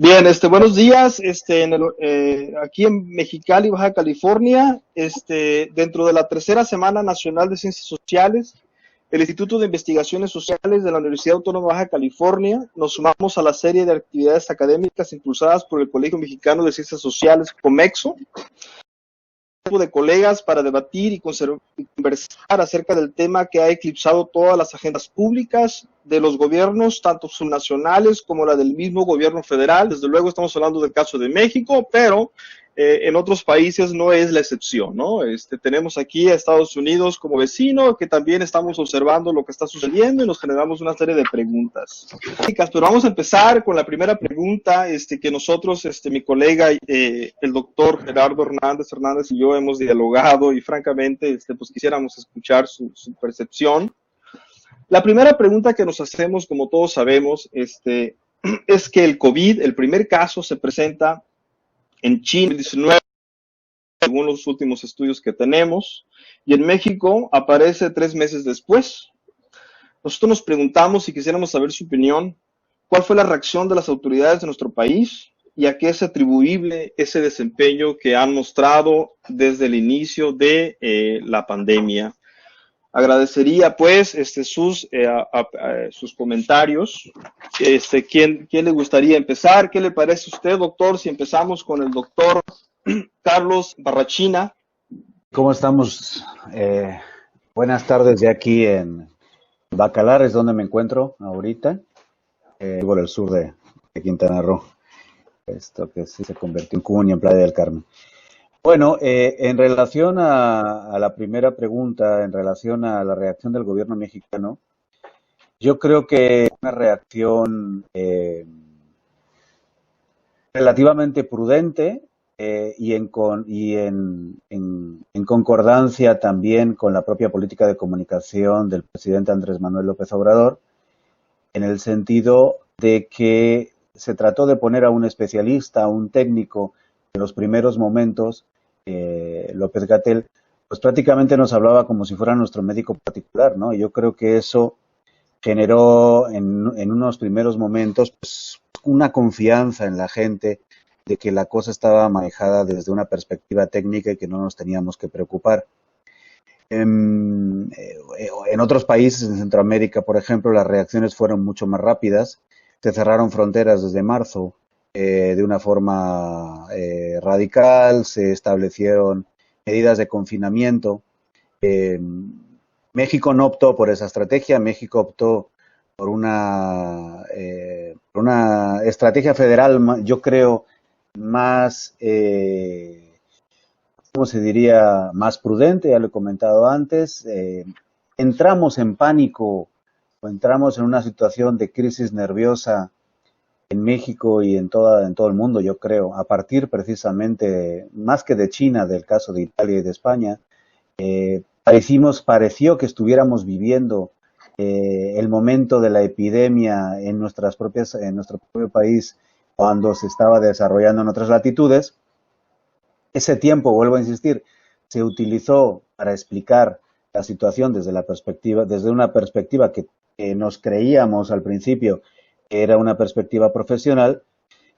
Bien, buenos días. Aquí en Mexicali, Baja California, dentro de la tercera Semana Nacional de Ciencias Sociales, el Instituto de Investigaciones Sociales de la Universidad Autónoma de Baja California, nos sumamos a la serie de actividades académicas impulsadas por el Colegio Mexicano de Ciencias Sociales, COMEXO, de colegas para debatir y conversar acerca del tema que ha eclipsado todas las agendas públicas de los gobiernos, tanto subnacionales como la del mismo gobierno federal. Desde luego estamos hablando del caso de México, pero en otros países no es la excepción, ¿no? Tenemos aquí a Estados Unidos como vecino, que también estamos observando lo que está sucediendo y nos generamos una serie de preguntas. Pero vamos a empezar con la primera pregunta que nosotros, mi colega, el doctor Gerardo Hernández y yo hemos dialogado y francamente, pues quisiéramos escuchar su percepción. La primera pregunta que nos hacemos, como todos sabemos, es que el COVID, el primer caso, se presenta en China, 19, según los últimos estudios que tenemos, y en México aparece 3 meses después. Nosotros nos preguntamos, si quisiéramos saber su opinión, ¿cuál fue la reacción de las autoridades de nuestro país y a qué es atribuible ese desempeño que han mostrado desde el inicio de la pandemia? Agradecería pues sus comentarios. ¿Quién le gustaría empezar? ¿Qué le parece a usted, doctor? Si empezamos con el doctor Carlos Barrachina. ¿Cómo estamos? Buenas tardes de aquí en Bacalar, es donde me encuentro ahorita, por el sur de Quintana Roo, esto que sí se convirtió en Cuña, en Playa del Carmen. Bueno, en relación a la primera pregunta, en relación a la reacción del gobierno mexicano, yo creo que una reacción relativamente prudente en concordancia también con la propia política de comunicación del presidente Andrés Manuel López Obrador, en el sentido de que se trató de poner a un especialista, a un técnico, en los primeros momentos, López-Gatell, pues prácticamente nos hablaba como si fuera nuestro médico particular, ¿no? Y yo creo que eso generó en unos primeros momentos pues, una confianza en la gente de que la cosa estaba manejada desde una perspectiva técnica y que no nos teníamos que preocupar. En otros países, en Centroamérica, por ejemplo, las reacciones fueron mucho más rápidas. Se cerraron fronteras desde marzo de una forma radical, se establecieron medidas de confinamiento. México no optó por esa estrategia, México optó por una estrategia federal, yo creo, más, ¿cómo se diría?, más prudente, ya lo he comentado antes. Entramos en pánico o entramos en una situación de crisis nerviosa en México y en todo el mundo, yo creo, a partir precisamente, más que de China, del caso de Italia y de España. Pareció que estuviéramos viviendo el momento de la epidemia en nuestro propio país cuando se estaba desarrollando en otras latitudes. Ese tiempo, vuelvo a insistir, se utilizó para explicar la situación desde una perspectiva que nos creíamos al principio que era una perspectiva profesional,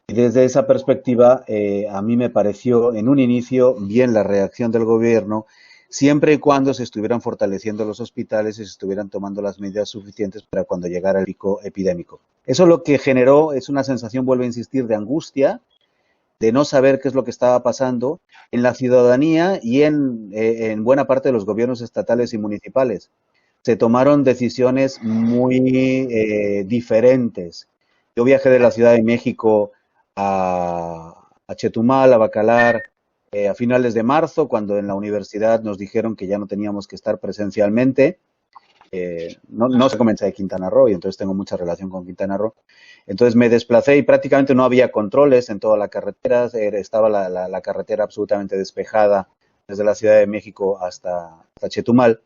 y desde esa perspectiva a mí me pareció en un inicio bien la reacción del gobierno, siempre y cuando se estuvieran fortaleciendo los hospitales y se estuvieran tomando las medidas suficientes para cuando llegara el pico epidémico. Eso lo que generó es una sensación, vuelvo a insistir, de angustia, de no saber qué es lo que estaba pasando en la ciudadanía y en buena parte de los gobiernos estatales y municipales. Se tomaron decisiones muy diferentes. Yo viajé de la Ciudad de México a Chetumal, a Bacalar, a finales de marzo, cuando en la universidad nos dijeron que ya no teníamos que estar presencialmente. No se comenzó de Quintana Roo y entonces tengo mucha relación con Quintana Roo. Entonces me desplacé y prácticamente no había controles en toda la carretera, estaba la carretera absolutamente despejada desde la Ciudad de México hasta Chetumal.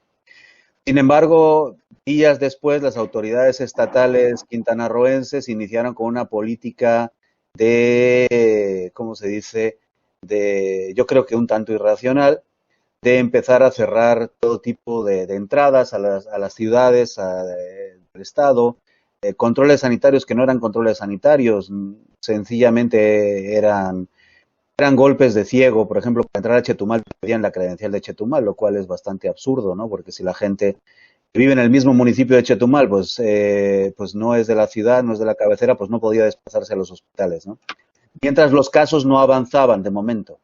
Sin embargo, días después las autoridades estatales quintanarroenses iniciaron con una política de, ¿cómo se dice?, yo creo que un tanto irracional, de empezar a cerrar todo tipo de entradas a las ciudades del estado, controles sanitarios que no eran controles sanitarios, sencillamente eran golpes de ciego. Por ejemplo, para entrar a Chetumal pedían la credencial de Chetumal, lo cual es bastante absurdo, ¿no? Porque si la gente que vive en el mismo municipio de Chetumal, pues no es de la ciudad, no es de la cabecera, pues no podía desplazarse a los hospitales, ¿no? Mientras los casos no avanzaban de momento.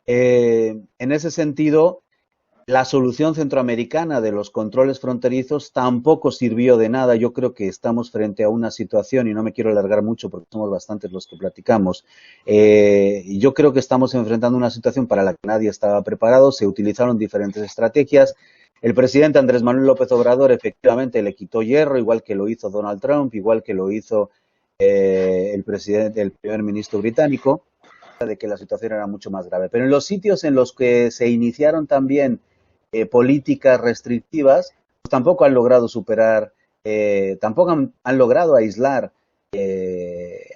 En ese sentido, la solución centroamericana de los controles fronterizos tampoco sirvió de nada. Yo creo que estamos frente a una situación, y no me quiero alargar mucho porque somos bastantes los que platicamos, yo creo que estamos enfrentando una situación para la que nadie estaba preparado. Se utilizaron diferentes estrategias. El presidente Andrés Manuel López Obrador efectivamente le quitó hierro, igual que lo hizo Donald Trump, igual que lo hizo el primer ministro británico, de que la situación era mucho más grave. Pero en los sitios en los que se iniciaron también políticas restrictivas, pues tampoco han logrado superar, tampoco han logrado aislar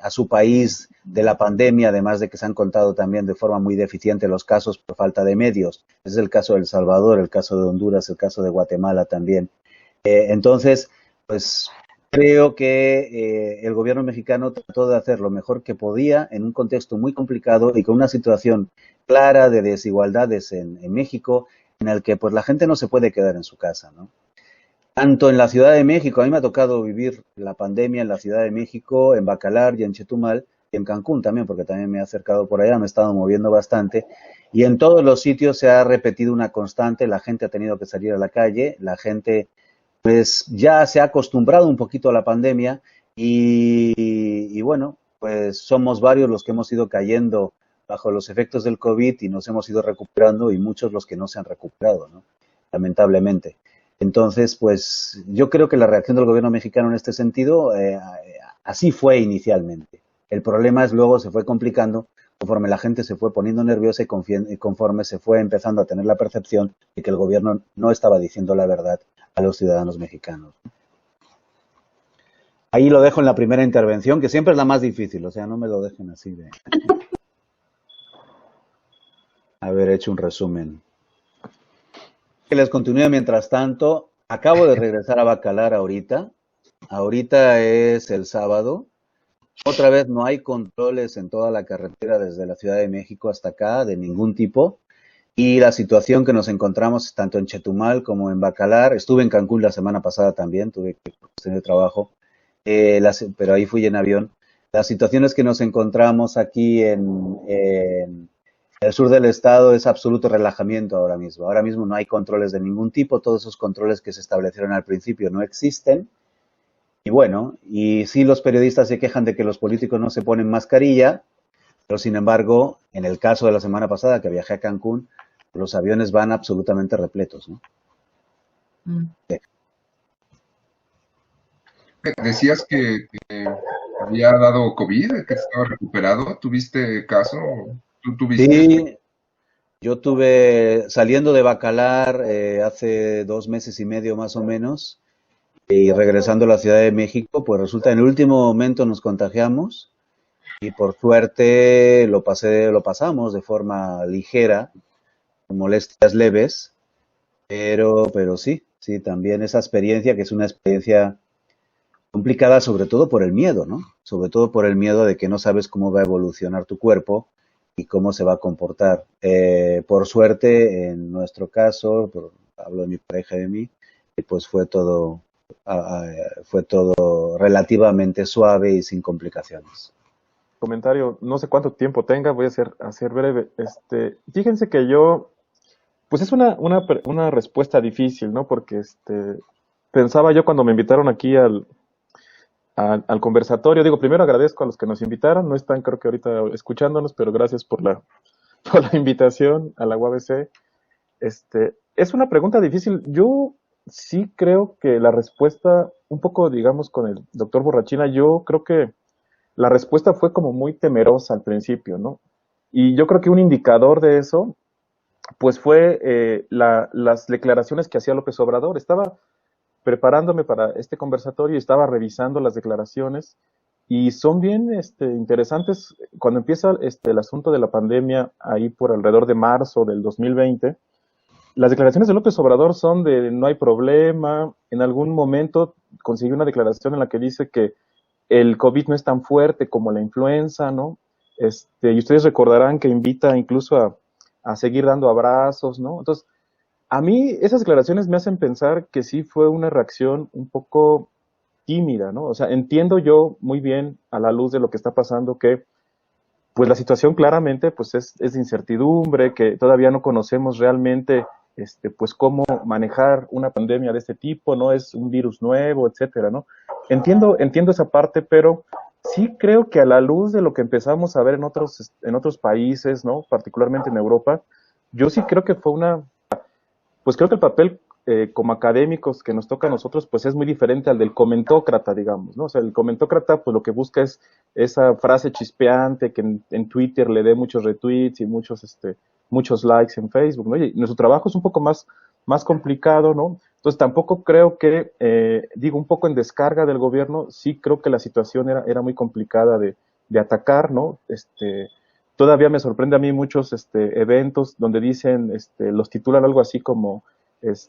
a su país de la pandemia, además de que se han contado también de forma muy deficiente los casos por falta de medios. Ese es el caso de El Salvador, el caso de Honduras, el caso de Guatemala también. Entonces, pues creo que el gobierno mexicano trató de hacer lo mejor que podía en un contexto muy complicado y con una situación clara de desigualdades en México, en el que pues la gente no se puede quedar en su casa, ¿no? Tanto en la Ciudad de México, a mí me ha tocado vivir la pandemia en la Ciudad de México, en Bacalar y en Chetumal, y en Cancún también, porque también me he acercado por allá, me he estado moviendo bastante, y en todos los sitios se ha repetido una constante. La gente ha tenido que salir a la calle, la gente pues ya se ha acostumbrado un poquito a la pandemia y bueno, pues somos varios los que hemos ido cayendo bajo los efectos del COVID y nos hemos ido recuperando, y muchos los que no se han recuperado, ¿no? Lamentablemente. Entonces, pues yo creo que la reacción del gobierno mexicano en este sentido así fue inicialmente. El problema es luego se fue complicando conforme la gente se fue poniendo nerviosa y conforme se fue empezando a tener la percepción de que el gobierno no estaba diciendo la verdad a los ciudadanos mexicanos. Ahí lo dejo en la primera intervención, que siempre es la más difícil, o sea, no me lo dejen así de haber hecho un resumen. Que les continúe mientras tanto. Acabo de regresar a Bacalar ahorita. Ahorita es el sábado. Otra vez no hay controles en toda la carretera desde la Ciudad de México hasta acá, de ningún tipo. Y la situación que nos encontramos tanto en Chetumal como en Bacalar, estuve en Cancún la semana pasada también, tuve que tener trabajo, pero ahí fui en avión. Las situaciones que nos encontramos aquí en el sur del estado es absoluto relajamiento ahora mismo. Ahora mismo no hay controles de ningún tipo, todos esos controles que se establecieron al principio no existen. Y bueno, y sí, los periodistas se quejan de que los políticos no se ponen mascarilla, pero sin embargo, en el caso de la semana pasada que viajé a Cancún, los aviones van absolutamente repletos, ¿no? Sí. Decías que había dado COVID, que estaba recuperado. ¿Tuviste caso? ¿Tú tuviste? Sí, yo tuve, saliendo de Bacalar hace 2 meses y medio más o menos, y regresando a la Ciudad de México, pues resulta en el último momento nos contagiamos y por suerte lo pasamos de forma ligera, con molestias leves, pero sí, también esa experiencia, que es una experiencia complicada, sobre todo por el miedo, ¿no? Sobre todo por el miedo de que no sabes cómo va a evolucionar tu cuerpo y cómo se va a comportar. Por suerte, en nuestro caso, hablo de mi pareja y de mí, pues fue todo relativamente suave y sin complicaciones. Comentario, no sé cuánto tiempo tenga, voy a hacer breve. Fíjense que yo, pues es una respuesta difícil, ¿no? Porque pensaba yo cuando me invitaron aquí al conversatorio, digo, primero agradezco a los que nos invitaron, no están creo que ahorita escuchándonos, pero gracias por por la invitación a la UABC. Es una pregunta difícil. Yo sí creo que la respuesta, un poco, digamos, con el doctor Borrachina, yo creo que la respuesta fue como muy temerosa al principio, ¿no? Y yo creo que un indicador de eso, pues fue las declaraciones que hacía López Obrador. Estaba preparándome para este conversatorio y estaba revisando las declaraciones y son bien interesantes. Cuando empieza el asunto de la pandemia, ahí por alrededor de marzo del 2020, las declaraciones de López Obrador son de no hay problema. En algún momento consiguió una declaración en la que dice que el COVID no es tan fuerte como la influenza, ¿no? Y ustedes recordarán que invita incluso a seguir dando abrazos, ¿no? Entonces, a mí esas declaraciones me hacen pensar que sí fue una reacción un poco tímida, ¿no? O sea, entiendo yo muy bien a la luz de lo que está pasando que pues la situación claramente pues es de incertidumbre, que todavía no conocemos realmente pues cómo manejar una pandemia de este tipo, no es un virus nuevo, etcétera, ¿no? Entiendo esa parte, pero sí creo que a la luz de lo que empezamos a ver en otros países, ¿no? Particularmente en Europa, yo sí creo que fue pues creo que el papel como académicos que nos toca a nosotros, pues es muy diferente al del comentócrata, digamos, ¿no? O sea, el comentócrata, pues lo que busca es esa frase chispeante que en Twitter le dé muchos retweets y muchos likes en Facebook, ¿no? Y nuestro trabajo es un poco más complicado, ¿no? Entonces tampoco creo que, digo, un poco en descarga del gobierno, sí creo que la situación era muy complicada de atacar, ¿no? Todavía me sorprende a mí muchos eventos donde dicen, los titulan algo así como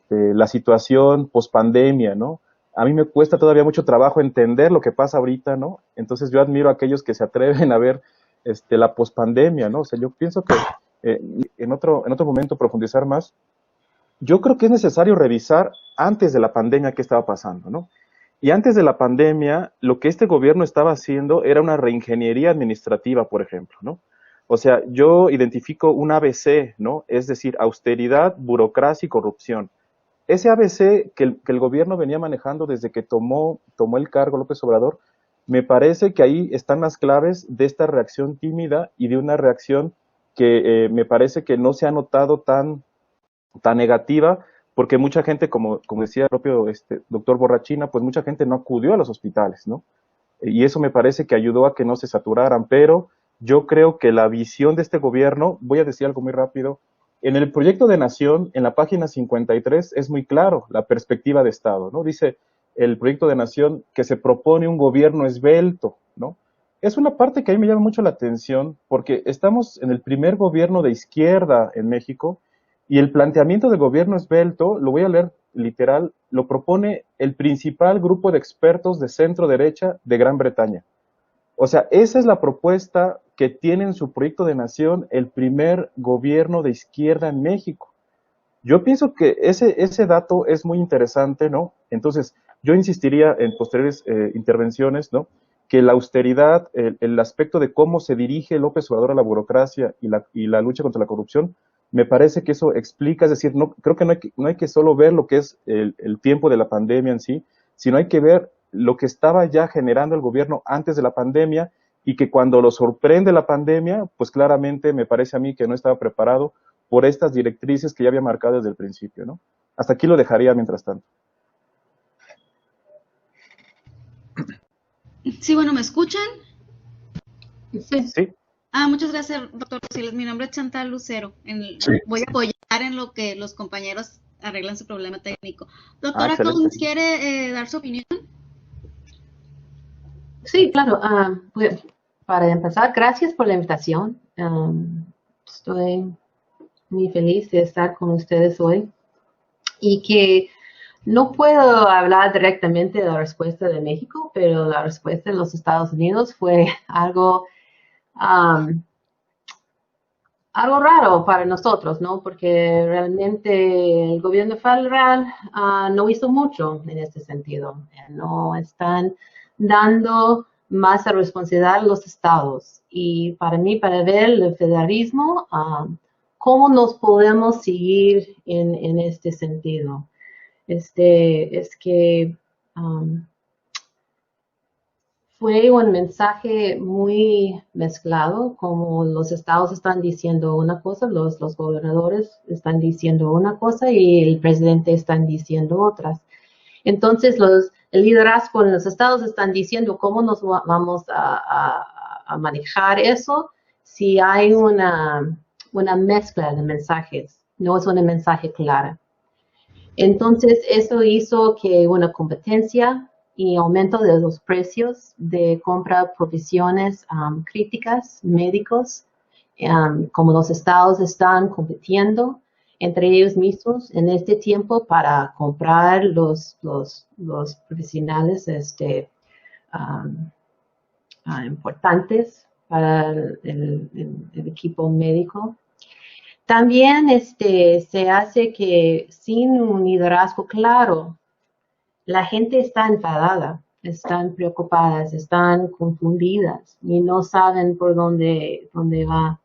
la situación pospandemia, ¿no? A mí me cuesta todavía mucho trabajo entender lo que pasa ahorita, ¿no? Entonces yo admiro a aquellos que se atreven a ver la pospandemia, ¿no? O sea, yo pienso que en otro momento profundizar más, yo creo que es necesario revisar antes de la pandemia qué estaba pasando, ¿no? Y antes de la pandemia, lo que este gobierno estaba haciendo era una reingeniería administrativa, por ejemplo, ¿no? O sea, yo identifico un ABC, ¿no? Es decir, austeridad, burocracia y corrupción. Ese ABC que el gobierno venía manejando desde que tomó el cargo López Obrador, me parece que ahí están las claves de esta reacción tímida y de una reacción que me parece que no se ha notado tan negativa, porque mucha gente, como decía el propio doctor Borrachina, pues mucha gente no acudió a los hospitales, ¿no? Y eso me parece que ayudó a que no se saturaran, pero yo creo que la visión de este gobierno, voy a decir algo muy rápido, en el proyecto de nación, en la página 53, es muy claro la perspectiva de Estado, ¿no? Dice el proyecto de nación que se propone un gobierno esbelto, ¿no? Es una parte que a mí me llama mucho la atención porque estamos en el primer gobierno de izquierda en México y el planteamiento de gobierno esbelto, lo voy a leer literal, lo propone el principal grupo de expertos de centro derecha de Gran Bretaña. O sea, esa es la propuesta que tiene en su proyecto de nación el primer gobierno de izquierda en México. Yo pienso que ese dato es muy interesante, ¿no? Entonces, yo insistiría en posteriores intervenciones, ¿no? Que la austeridad, el aspecto de cómo se dirige López Obrador a la burocracia y la lucha contra la corrupción, me parece que eso explica, es decir, no, creo que no hay que solo ver lo que es el tiempo de la pandemia en sí, sino hay que ver lo que estaba ya generando el gobierno antes de la pandemia y que cuando lo sorprende la pandemia, pues claramente me parece a mí que no estaba preparado por estas directrices que ya había marcado desde el principio, ¿no? Hasta aquí lo dejaría mientras tanto. Sí, bueno, ¿me escuchan? Sí. Sí. Muchas gracias, doctor Rosiles. Mi nombre es Chantal Lucero. Sí. Voy a apoyar en lo que los compañeros arreglan su problema técnico. Doctora Excelente. Collins, ¿quiere dar su opinión? Sí, claro. Pues, para empezar, gracias por la invitación. Estoy muy feliz de estar con ustedes hoy y que no puedo hablar directamente de la respuesta de México, pero la respuesta de los Estados Unidos fue algo raro para nosotros, ¿no? Porque realmente el gobierno federal no hizo mucho en este sentido. No están dando más responsabilidad a los estados. Y para mí, para ver el federalismo, ¿cómo nos podemos seguir en este sentido? Es que fue un mensaje muy mezclado, como los estados están diciendo una cosa, los gobernadores están diciendo una cosa y el presidente están diciendo otras. Entonces, el liderazgo en los estados están diciendo cómo nos vamos a manejar eso si hay una mezcla de mensajes, no es un mensaje claro. Entonces, eso hizo que una competencia y aumento de los precios de compra profesiones críticas, médicos, como los estados están compitiendo entre ellos mismos en este tiempo para comprar los profesionales importantes para el equipo médico. También se hace que sin un liderazgo claro, la gente está enfadada, están preocupadas, están confundidas y no saben por dónde va.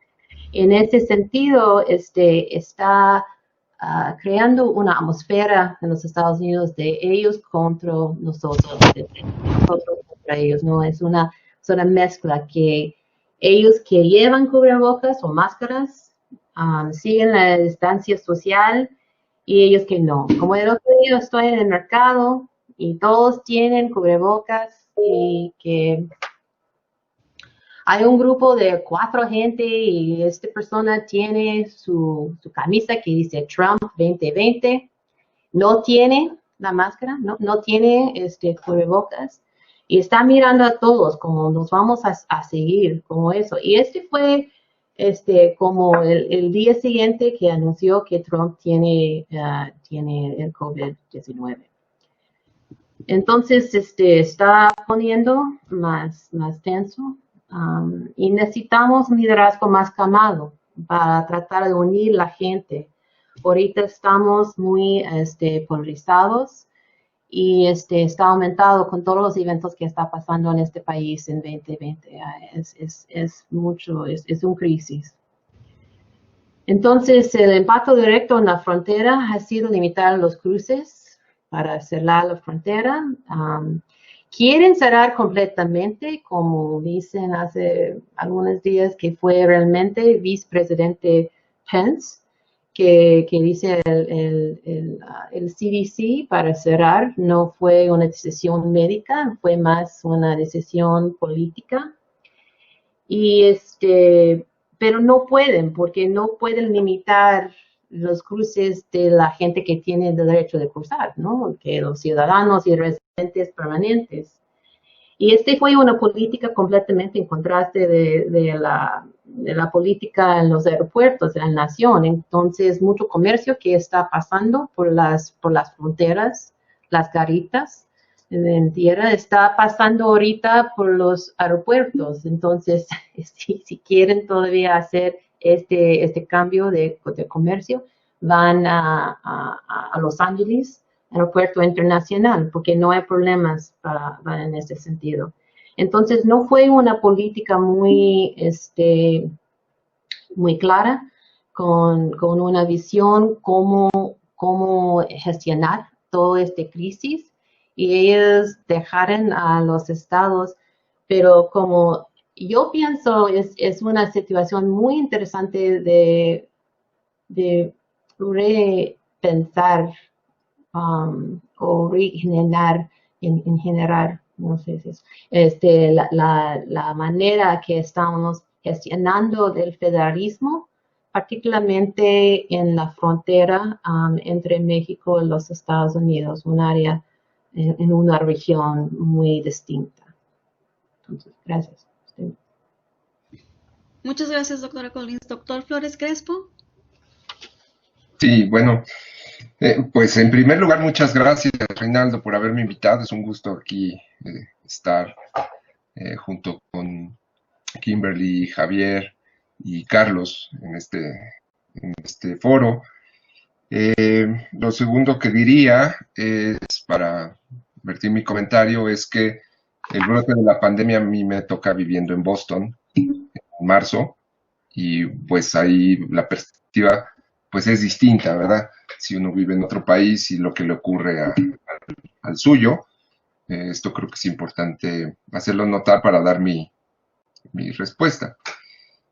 En ese sentido, está creando una atmósfera en los Estados Unidos de ellos contra nosotros, de nosotros contra ellos, ¿no? Es una mezcla que ellos que llevan cubrebocas o máscaras siguen la distancia social y ellos que no. Como el otro día estoy en el mercado y todos tienen cubrebocas y que hay un grupo de 4 gente y esta persona tiene su camisa que dice Trump 2020, no tiene la máscara, no tiene cubrebocas y está mirando a todos como nos vamos a seguir, como eso. Y fue como el día siguiente que anunció que Trump tiene el COVID-19. Entonces, está poniendo más tenso. Y necesitamos un liderazgo más calmado para tratar de unir la gente. Ahorita estamos muy polarizados y está aumentado con todos los eventos que está pasando en este país en 2020. Es mucho, es una crisis. Entonces, el impacto directo en la frontera ha sido limitar los cruces para cerrar la frontera. Quieren cerrar completamente, como dicen hace algunos días que fue realmente vicepresidente Pence, que dice el CDC para cerrar no fue una decisión médica, fue más una decisión política. Y pero no pueden, porque no pueden limitar los cruces de la gente que tiene el derecho de cruzar, ¿no? Que los ciudadanos y residentes permanentes. Y fue una política completamente en contraste de la política en los aeropuertos de la nación. Entonces, mucho comercio que está pasando por las fronteras, las garitas en tierra, está pasando ahorita por los aeropuertos. Entonces, si quieren todavía hacer este cambio de comercio, van a Los Ángeles, aeropuerto internacional, porque no hay problemas en este sentido. Entonces, no fue una política muy clara, con una visión cómo gestionar toda esta crisis, y ellos dejaron a los estados, pero como yo pienso, es una situación muy interesante de repensar o regenerar en general, no sé si es, la manera que estamos gestionando del federalismo, particularmente en la frontera entre México y los Estados Unidos, un área en una región muy distinta. Entonces, gracias. Muchas gracias, doctora Collins. Doctor Flores Crespo. Sí, bueno, pues en primer lugar, muchas gracias, Reinaldo, por haberme invitado. Es un gusto aquí estar junto con Kimberly, Javier y Carlos en este foro. Lo segundo que diría es, para vertir mi comentario, es que el brote de la pandemia a mí me toca viviendo en Boston en marzo, y pues ahí la perspectiva pues es distinta, ¿verdad? Si uno vive en otro país y lo que le ocurre al suyo. Esto creo que es importante hacerlo notar para dar mi respuesta.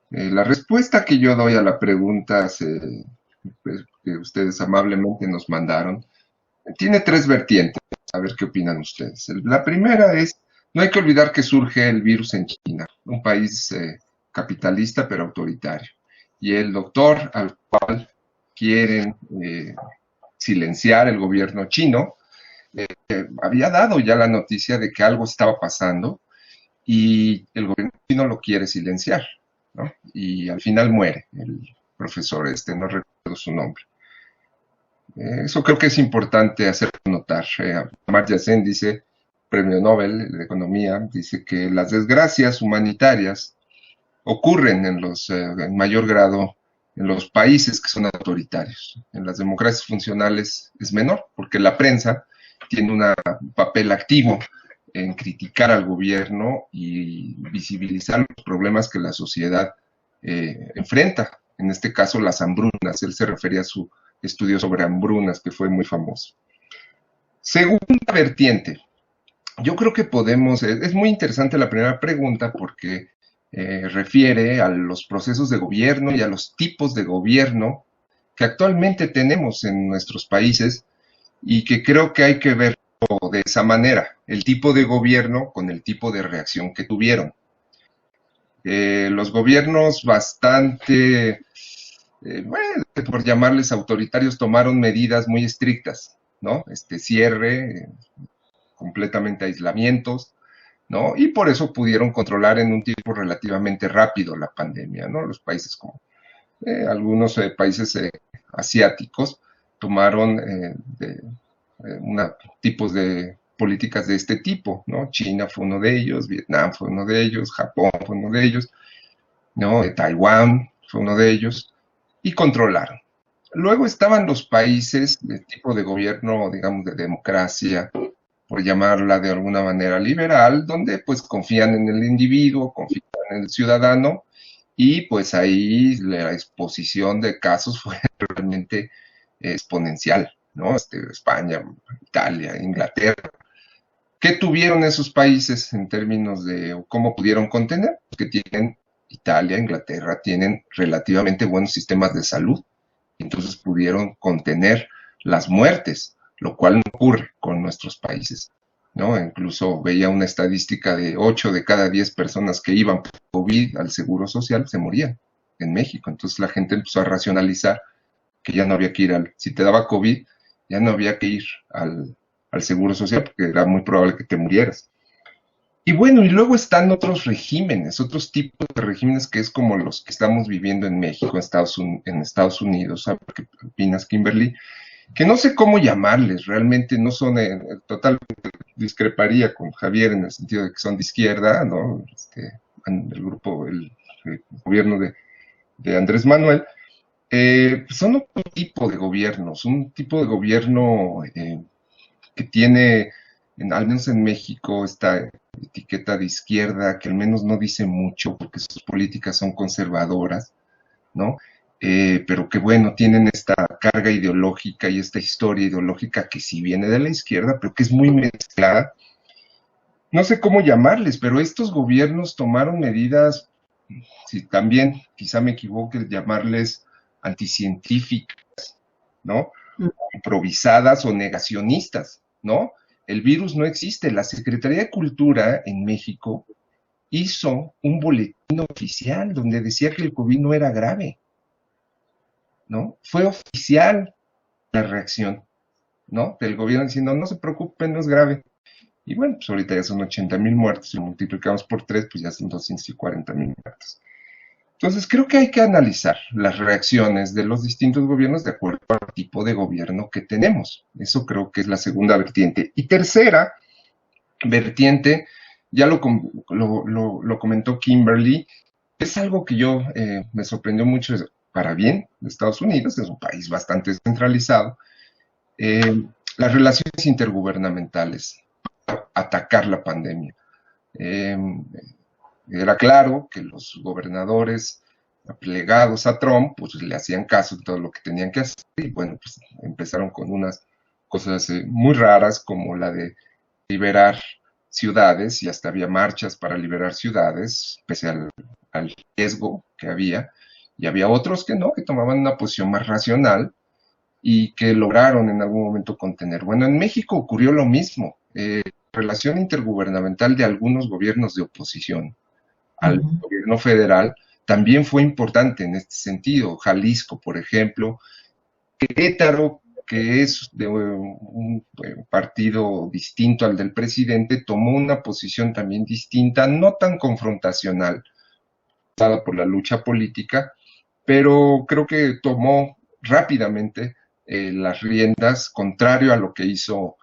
La respuesta que yo doy a la pregunta pues, que ustedes amablemente nos mandaron tiene 3 vertientes. A ver qué opinan ustedes. La primera es, no hay que olvidar que surge el virus en China, un país capitalista pero autoritario. Y el doctor al cual quieren silenciar el gobierno chino, había dado ya la noticia de que algo estaba pasando y el gobierno chino lo quiere silenciar, ¿no? Y al final muere el profesor no recuerdo su nombre. Eso creo que es importante hacer notar. Amartya Sen dice, premio Nobel de Economía, dice que las desgracias humanitarias ocurren en mayor grado en los países que son autoritarios. En las democracias funcionales es menor, porque la prensa tiene un papel activo en criticar al gobierno y visibilizar los problemas que la sociedad enfrenta. En este caso, las hambrunas. Él se refería a su estudio sobre hambrunas, que fue muy famoso. Segunda vertiente. Yo creo que es muy interesante la primera pregunta porque refiere a los procesos de gobierno y a los tipos de gobierno que actualmente tenemos en nuestros países y que creo que hay que verlo de esa manera, el tipo de gobierno con el tipo de reacción que tuvieron. Los gobiernos bastante, bueno, por llamarles autoritarios, tomaron medidas muy estrictas, ¿no? Cierre, completamente aislamientos, ¿no? Y por eso pudieron controlar en un tiempo relativamente rápido la pandemia, ¿no? Los países como algunos países asiáticos tomaron tipos de políticas de este tipo, ¿no? China fue uno de ellos, Vietnam fue uno de ellos, Japón fue uno de ellos, ¿no? Taiwán fue uno de ellos, y controlaron. Luego estaban los países de tipo de gobierno, digamos, de democracia, por llamarla de alguna manera liberal, donde pues confían en el individuo, confían en el ciudadano, y pues ahí la exposición de casos fue realmente exponencial, ¿no? España, Italia, Inglaterra. ¿Qué tuvieron esos países en términos de cómo pudieron contener? Que tienen Italia, Inglaterra, tienen relativamente buenos sistemas de salud, entonces pudieron contener las muertes, lo cual no ocurre con nuestros países, ¿no? Incluso veía una estadística de 8 de cada 10 personas que iban por COVID al Seguro Social se morían en México. Entonces la gente empezó a racionalizar que ya no había que ir si te daba COVID, ya no había que ir al Seguro Social porque era muy probable que te murieras. Y bueno, y luego están otros regímenes, otros tipos de regímenes que es como los que estamos viviendo en México, en Estados Unidos, ¿sabes qué opinas, Kimberly? Que no sé cómo llamarles, realmente no son, totalmente discreparía con Javier en el sentido de que son de izquierda, ¿no? El gobierno de Andrés Manuel, son otro tipo de gobiernos, un tipo de gobierno que tiene, al menos en México, esta etiqueta de izquierda que al menos no dice mucho porque sus políticas son conservadoras, ¿no? Pero que bueno, tienen esta carga ideológica y esta historia ideológica que sí viene de la izquierda, pero que es muy mezclada. No sé cómo llamarles, pero estos gobiernos tomaron medidas, si también quizá me equivoque, llamarles anticientíficas, ¿no? Improvisadas o negacionistas, ¿no? El virus no existe. La Secretaría de Cultura en México hizo un boletín oficial donde decía que el COVID no era grave, ¿no? Fue oficial la reacción, ¿no? Del gobierno diciendo, no se preocupen, no es grave. Y bueno, pues ahorita ya son 80,000 muertos, y multiplicamos por 3, pues ya son 240,000 muertos. Entonces creo que hay que analizar las reacciones de los distintos gobiernos de acuerdo al tipo de gobierno que tenemos. Eso creo que es la segunda vertiente. Y tercera vertiente, ya lo comentó Kimberly, es algo que me sorprendió mucho para bien de Estados Unidos, es un país bastante centralizado, las relaciones intergubernamentales, atacar la pandemia. Era claro que los gobernadores plegados a Trump, pues le hacían caso de todo lo que tenían que hacer, y bueno, pues empezaron con unas cosas muy raras, como la de liberar ciudades, y hasta había marchas para liberar ciudades, pese al riesgo que había, y había otros que no, que tomaban una posición más racional, y que lograron en algún momento contener. Bueno, en México ocurrió lo mismo, relación intergubernamental de algunos gobiernos de oposición al gobierno federal también fue importante en este sentido. Jalisco, por ejemplo, Querétaro, que es de un partido distinto al del presidente, tomó una posición también distinta, no tan confrontacional, dada por la lucha política, pero creo que tomó rápidamente las riendas, contrario a lo que hizo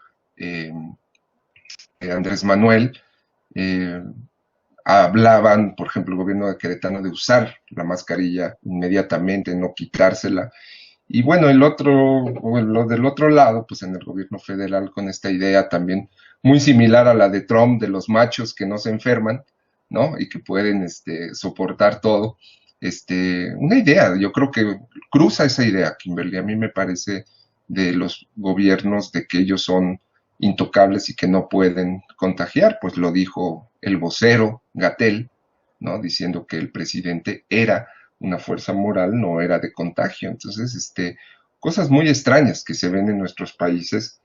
Andrés Manuel. Hablaban, por ejemplo, el gobierno de Querétaro de usar la mascarilla inmediatamente, no quitársela. Y bueno, lo del otro lado, pues en el gobierno federal con esta idea también muy similar a la de Trump, de los machos que no se enferman, ¿no? Y que pueden soportar todo. Una idea, yo creo que cruza esa idea, Kimberly, a mí me parece de los gobiernos de que ellos son intocables y que no pueden contagiar, pues lo dijo el vocero Gatell, ¿no? Diciendo que el presidente era una fuerza moral, no era de contagio. Entonces, cosas muy extrañas que se ven en nuestros países,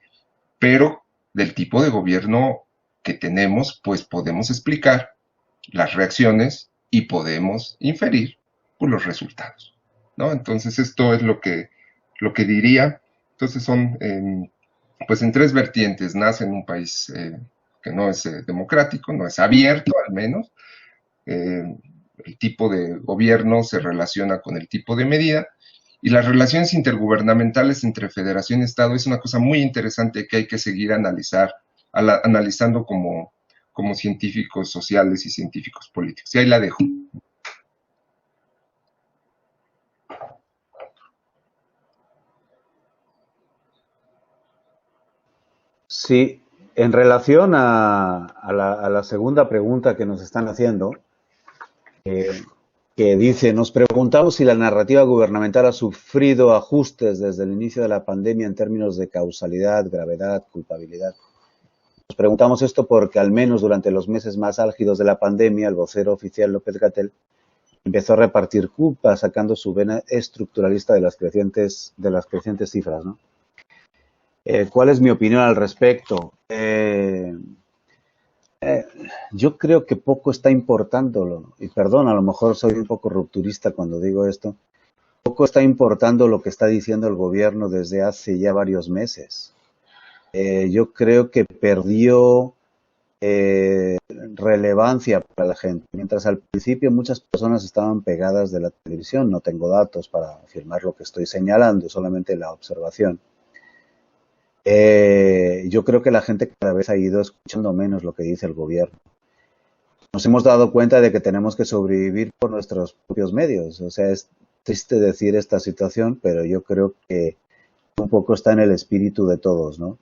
pero del tipo de gobierno que tenemos, pues podemos explicar las reacciones y podemos inferir por los resultados, ¿no? Entonces, esto es lo que diría. Entonces, son, pues, en tres vertientes. Nace en un país que no es democrático, no es abierto al menos. El tipo de gobierno se relaciona con el tipo de medida, y las relaciones intergubernamentales entre federación y Estado es una cosa muy interesante que hay que seguir analizando como científicos sociales y científicos políticos. Y ahí la dejo. Sí, en relación a la segunda pregunta que nos están haciendo, que dice, nos preguntamos si la narrativa gubernamental ha sufrido ajustes desde el inicio de la pandemia en términos de causalidad, gravedad, culpabilidad. Nos preguntamos esto porque al menos durante los meses más álgidos de la pandemia, el vocero oficial López-Gatell empezó a repartir culpa sacando su vena estructuralista de las crecientes cifras, ¿no? ¿Cuál es mi opinión al respecto? Yo creo que poco está importándolo, y perdón, a lo mejor soy un poco rupturista cuando digo esto, poco está importando lo que está diciendo el gobierno desde hace ya varios meses. Yo creo que perdió relevancia para la gente. Mientras al principio muchas personas estaban pegadas de la televisión, no tengo datos para afirmar lo que estoy señalando, solamente la observación. Yo creo que la gente cada vez ha ido escuchando menos lo que dice el gobierno. Nos hemos dado cuenta de que tenemos que sobrevivir por nuestros propios medios. O sea, es triste decir esta situación, pero yo creo que un poco está en el espíritu de todos, ¿no?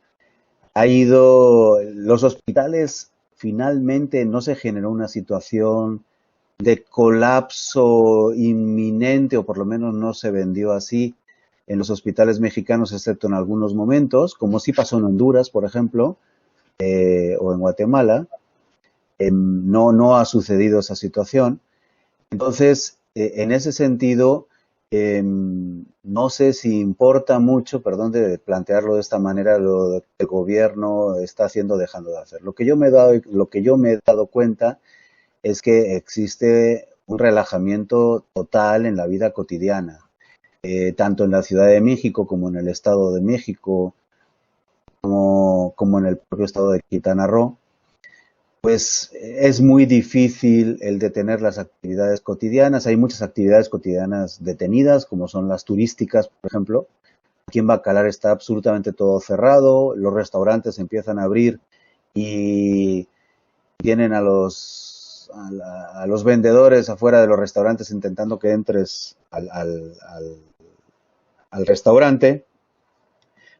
Los hospitales, finalmente no se generó una situación de colapso inminente, o por lo menos no se vendió así en los hospitales mexicanos, excepto en algunos momentos, como sí pasó en Honduras, por ejemplo, o en Guatemala. No ha sucedido esa situación. Entonces, en ese sentido, no sé si importa mucho, perdón de plantearlo de esta manera, lo que el gobierno está haciendo o dejando de hacer. Lo que yo me he dado cuenta es que existe un relajamiento total en la vida cotidiana, tanto en la Ciudad de México como en el Estado de México, como en el propio Estado de Quintana Roo. Pues es muy difícil el detener las actividades cotidianas. Hay muchas actividades cotidianas detenidas, como son las turísticas, por ejemplo. Aquí en Bacalar está absolutamente todo cerrado, los restaurantes empiezan a abrir y tienen a los vendedores afuera de los restaurantes intentando que entres al restaurante,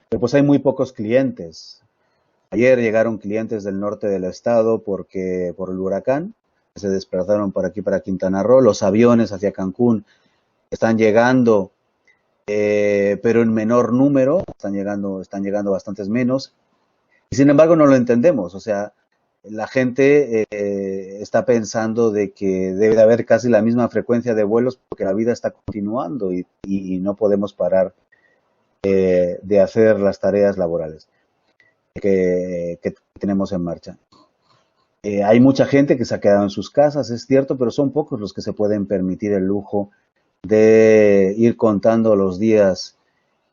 pero pues hay muy pocos clientes. Ayer llegaron clientes del norte del estado por el huracán, se desplazaron por aquí para Quintana Roo. Los aviones hacia Cancún están llegando, pero en menor número, están llegando bastantes menos. Y sin embargo no lo entendemos, o sea, la gente está pensando de que debe de haber casi la misma frecuencia de vuelos porque la vida está continuando y no podemos parar de hacer las tareas laborales que tenemos en marcha. Hay mucha gente que se ha quedado en sus casas, es cierto, pero son pocos los que se pueden permitir el lujo de ir contando los días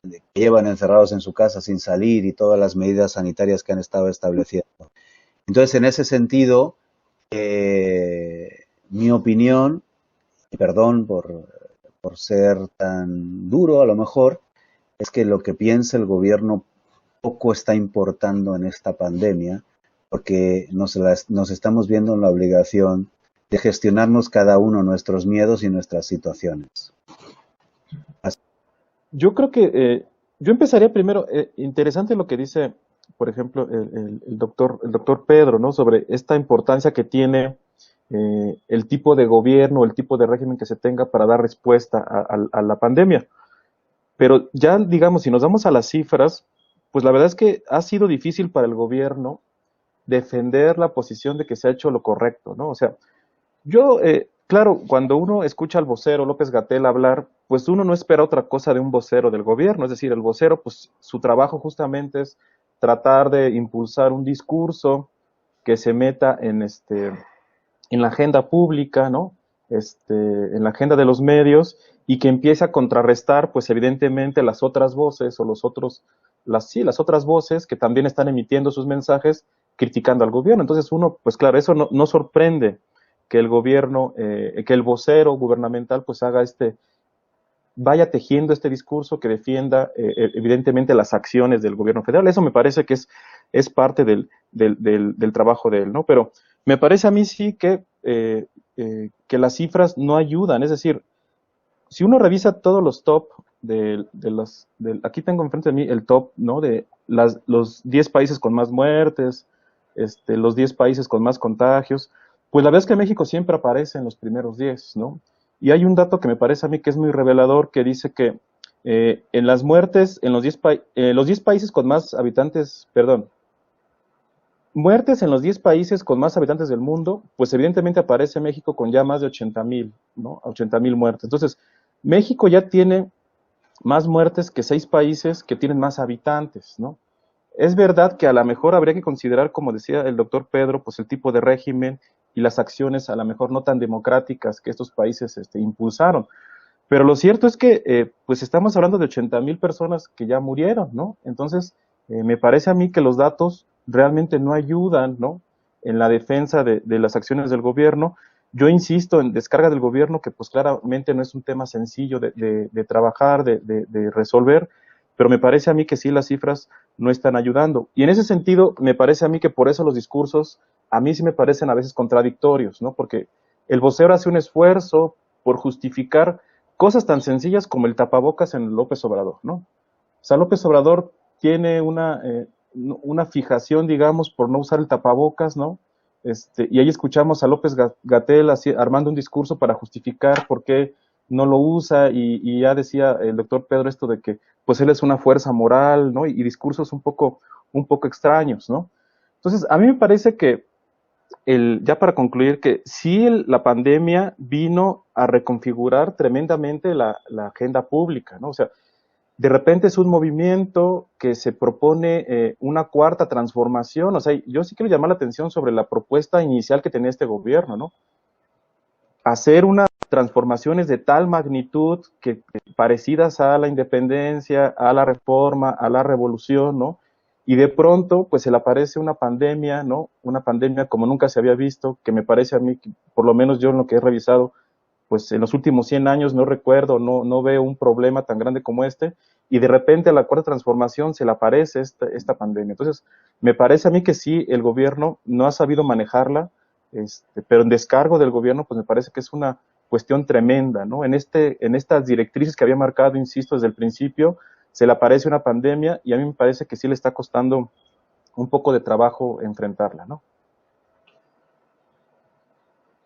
que llevan encerrados en su casa sin salir y todas las medidas sanitarias que han estado estableciendo. Entonces, en ese sentido, mi opinión, y perdón por ser tan duro a lo mejor, es que lo que piensa el gobierno poco está importando en esta pandemia, porque nos estamos viendo en la obligación de gestionarnos cada uno nuestros miedos y nuestras situaciones. Yo creo que yo empezaría primero, interesante lo que dice, por ejemplo, el doctor Pedro, ¿no? Sobre esta importancia que tiene el tipo de gobierno, el tipo de régimen que se tenga para dar respuesta a la pandemia. Pero ya, digamos, si nos vamos a las cifras, pues la verdad es que ha sido difícil para el gobierno defender la posición de que se ha hecho lo correcto, ¿no? O sea, yo, claro, cuando uno escucha al vocero López-Gatell hablar, pues uno no espera otra cosa de un vocero del gobierno, es decir, el vocero, pues su trabajo justamente es tratar de impulsar un discurso que se meta en la agenda pública, ¿no? En la agenda de los medios y que empiece a contrarrestar, pues evidentemente las otras voces o las otras voces que también están emitiendo sus mensajes criticando al gobierno. Entonces uno, pues claro, eso no sorprende que el gobierno, que el vocero gubernamental pues vaya tejiendo este discurso que defienda evidentemente las acciones del gobierno federal. Eso me parece que es parte del trabajo de él, ¿no? Pero me parece a mí sí que las cifras no ayudan, es decir, si uno revisa todos los top aquí tengo enfrente de mí el top, ¿no? De los 10 países con más muertes, los 10 países con más contagios, pues la verdad es que México siempre aparece en los primeros 10, ¿no? Y hay un dato que me parece a mí que es muy revelador, que dice que en las muertes, en los 10 países con más habitantes, perdón, muertes en los 10 países con más habitantes del mundo, pues evidentemente aparece México con ya más de 80,000, ¿no? 80,000 muertes. Entonces, México ya tiene más muertes que 6 países que tienen más habitantes, ¿no? Es verdad que a lo mejor habría que considerar, como decía el doctor Pedro, pues el tipo de régimen y las acciones a lo mejor no tan democráticas que estos países impulsaron. Pero lo cierto es que pues estamos hablando de 80,000 personas que ya murieron, ¿no? Entonces, me parece a mí que los datos realmente no ayudan, ¿no? En la defensa de las acciones del gobierno. Yo insisto en descarga del gobierno, que pues claramente no es un tema sencillo de trabajar, de resolver, pero me parece a mí que sí las cifras no están ayudando. Y en ese sentido, me parece a mí que por eso los discursos a mí sí me parecen a veces contradictorios, ¿no? Porque el vocero hace un esfuerzo por justificar cosas tan sencillas como el tapabocas en López Obrador, ¿no? O sea, López Obrador tiene una fijación, digamos, por no usar el tapabocas, ¿no? Y ahí escuchamos a López-Gatell armando un discurso para justificar por qué no lo usa, y ya decía el doctor Pedro esto de que pues él es una fuerza moral, ¿no? Y discursos un poco extraños, ¿no? Entonces, a mí me parece que ya para concluir, que sí la pandemia vino a reconfigurar tremendamente la agenda pública, ¿no? O sea, de repente es un movimiento que se propone una cuarta transformación. O sea, yo sí quiero llamar la atención sobre la propuesta inicial que tenía este gobierno, ¿no? Hacer unas transformaciones de tal magnitud que parecidas a la independencia, a la reforma, a la revolución, ¿no? Y de pronto, pues se le aparece una pandemia, ¿no? Una pandemia como nunca se había visto, que me parece a mí, que, por lo menos yo en lo que he revisado, pues en los últimos 100 años no recuerdo, no veo un problema tan grande como y de repente a la cuarta transformación se le aparece esta pandemia. Entonces, me parece a mí que sí, el gobierno no ha sabido manejarla, pero en descargo del gobierno, pues me parece que es una cuestión tremenda, ¿no? En estas directrices que había marcado, insisto, desde el principio, se le aparece una pandemia y a mí me parece que sí le está costando un poco de trabajo enfrentarla, ¿no?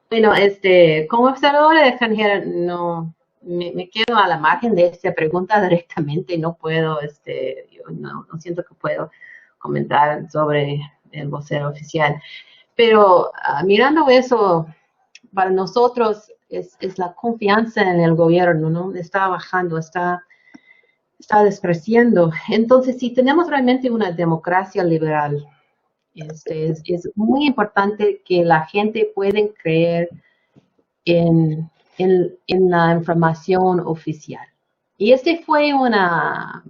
Bueno, como observadora extranjera, no me quedo a la margen de esta pregunta directamente. No puedo, yo no siento que puedo comentar sobre el vocero oficial. Pero mirando eso, para nosotros es la confianza en el gobierno, ¿no? Está bajando, está despreciando. Entonces, si tenemos realmente una democracia liberal, es muy importante que la gente pueda creer en la información oficial. Y fue una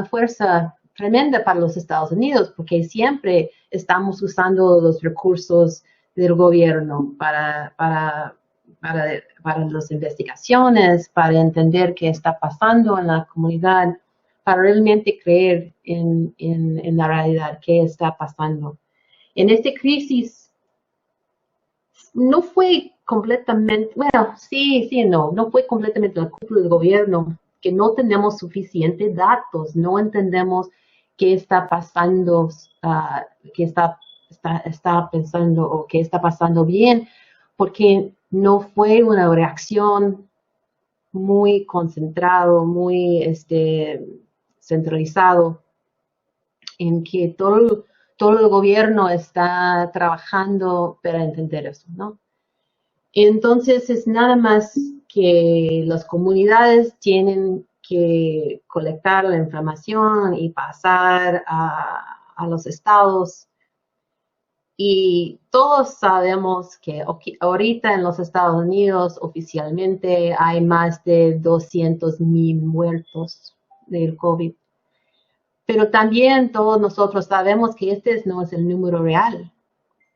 fuerza tremenda para los Estados Unidos, porque siempre estamos usando los recursos del gobierno para las investigaciones, para entender qué está pasando en la comunidad. para realmente creer en la realidad que está pasando. En esta crisis no fue completamente, bueno, no fue completamente la culpa del gobierno, que no tenemos suficientes datos, no entendemos qué está pasando, qué está pensando o qué está pasando bien, porque no fue una reacción muy concentrado, muy centralizado, en que todo el gobierno está trabajando para entender eso, ¿no? Entonces es nada más que las comunidades tienen que colectar la información y pasar a los estados. Y todos sabemos que ahorita en los Estados Unidos oficialmente hay más de 200,000 muertos del COVID. Pero también todos nosotros sabemos que este no es el número real,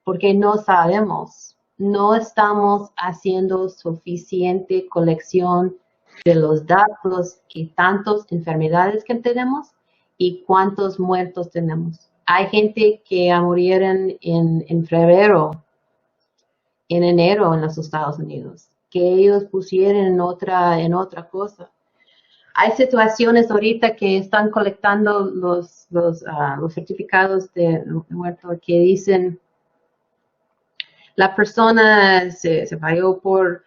porque no sabemos, no estamos haciendo suficiente colección de los datos que tantas enfermedades que tenemos y cuántos muertos tenemos. Hay gente que murieron en febrero, en enero en los Estados Unidos, que ellos pusieron en otra cosa. Hay situaciones ahorita que están colectando los certificados de muerto que dicen la persona se falló por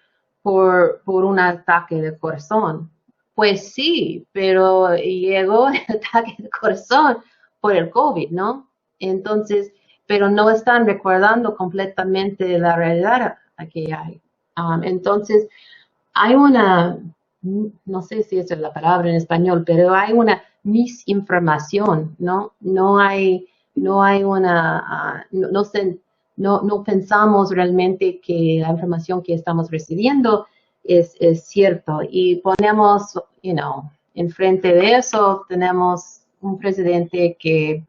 un ataque de corazón. Pues sí, pero llegó el ataque de corazón por el COVID, ¿no? Entonces, pero no están recordando completamente la realidad que hay. Entonces, hay una, no sé si esa es la palabra en español, pero hay una misinformación, ¿no? No hay una, no pensamos realmente que la información que estamos recibiendo es cierto. Y ponemos, enfrente de eso tenemos un presidente que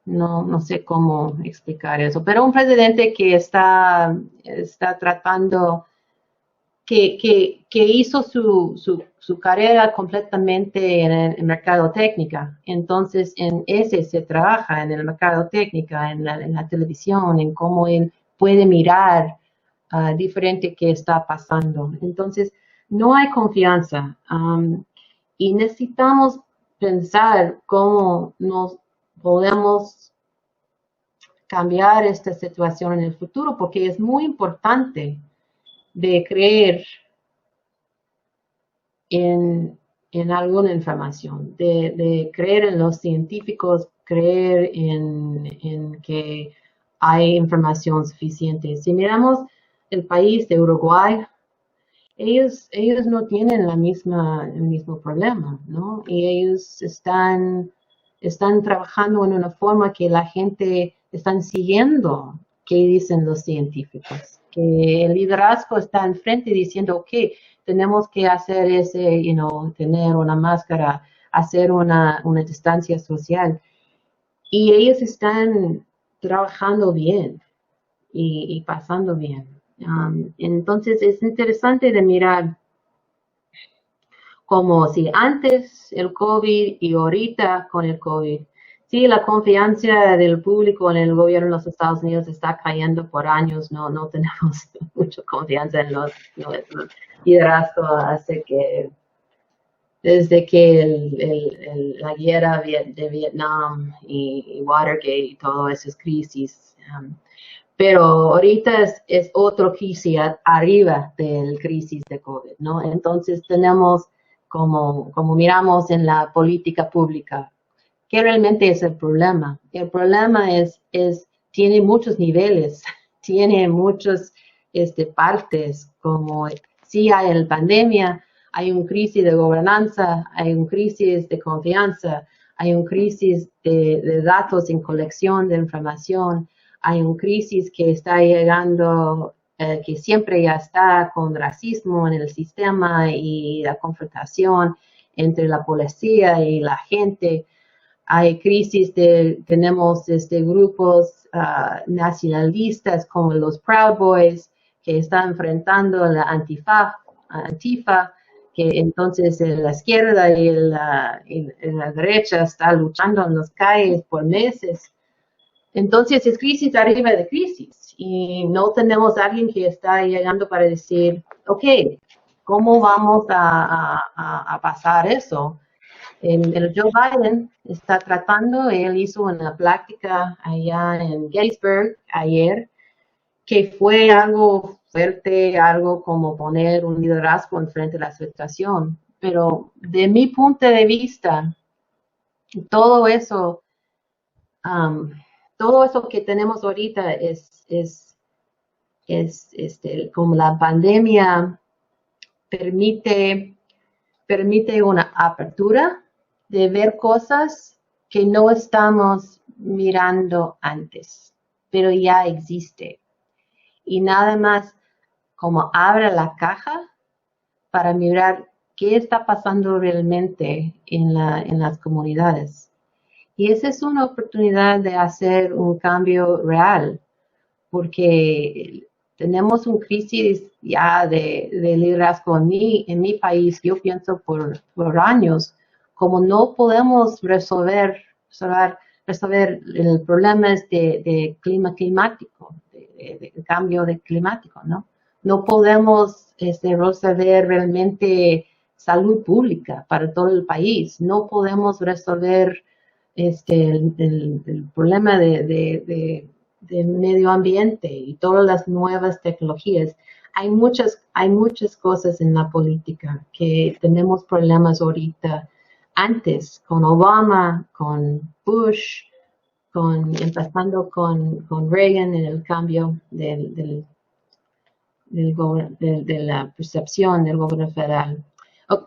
no sé cómo explicar eso, pero un presidente que está tratando, que hizo su carrera completamente en el mercadotecnia. Entonces, en ese se trabaja, en el mercadotecnia, en la televisión, en cómo él puede mirar diferente que está pasando. Entonces, no hay confianza. Y necesitamos pensar cómo nos podemos cambiar esta situación en el futuro, porque es muy importante de creer en alguna información, de creer en los científicos, creer en que hay información suficiente. Si miramos el país de Uruguay, ellos no tienen el mismo problema, ¿no? Y ellos están trabajando en una forma que la gente están siguiendo qué dicen los científicos, que el liderazgo está enfrente diciendo, ok, tenemos que hacer tener una máscara, hacer una distancia social. Y ellos están trabajando bien y pasando bien. Entonces es interesante de mirar como si antes el COVID y ahorita con el COVID. Sí, la confianza del público en el gobierno de los Estados Unidos está cayendo por años. No tenemos mucha confianza en los liderazgos. Hace que desde que la guerra de Vietnam y Watergate y todas esas crisis. Pero ahorita es otra crisis arriba del crisis de COVID, ¿no? Entonces tenemos como miramos en la política pública, ¿qué realmente es el problema? El problema tiene muchos niveles, tiene muchas partes, como si hay la pandemia, hay una crisis de gobernanza, hay una crisis de confianza, hay una crisis de datos en colección de información, hay una crisis que está llegando, que siempre ya está con racismo en el sistema y la confrontación entre la policía y la gente. Hay crisis tenemos grupos nacionalistas como los Proud Boys que están enfrentando a la Antifa que entonces la izquierda y la derecha está luchando en las calles por meses. Entonces es crisis arriba de crisis y no tenemos a alguien que está llegando para decir, ok, ¿cómo vamos a pasar eso? El Joe Biden está tratando, él hizo una plática allá en Gettysburg ayer, que fue algo fuerte, algo como poner un liderazgo enfrente de la situación. Pero de mi punto de vista, todo eso, um, todo eso que tenemos ahorita como la pandemia permite una apertura de ver cosas que no estamos mirando antes, pero ya existe. Y nada más como abre la caja para mirar qué está pasando realmente en las comunidades. Y esa es una oportunidad de hacer un cambio real, porque tenemos una crisis ya de liderazgo en mi país, yo pienso por años, como no podemos resolver el problema de clima climático, de cambio de climático, ¿no? No podemos resolver realmente salud pública para todo el país, no podemos resolver el problema de medio ambiente y todas las nuevas tecnologías. Hay muchas cosas en la política que tenemos problemas ahorita. Antes, con Obama, con Bush, empezando con Reagan en el cambio de la percepción del gobierno federal.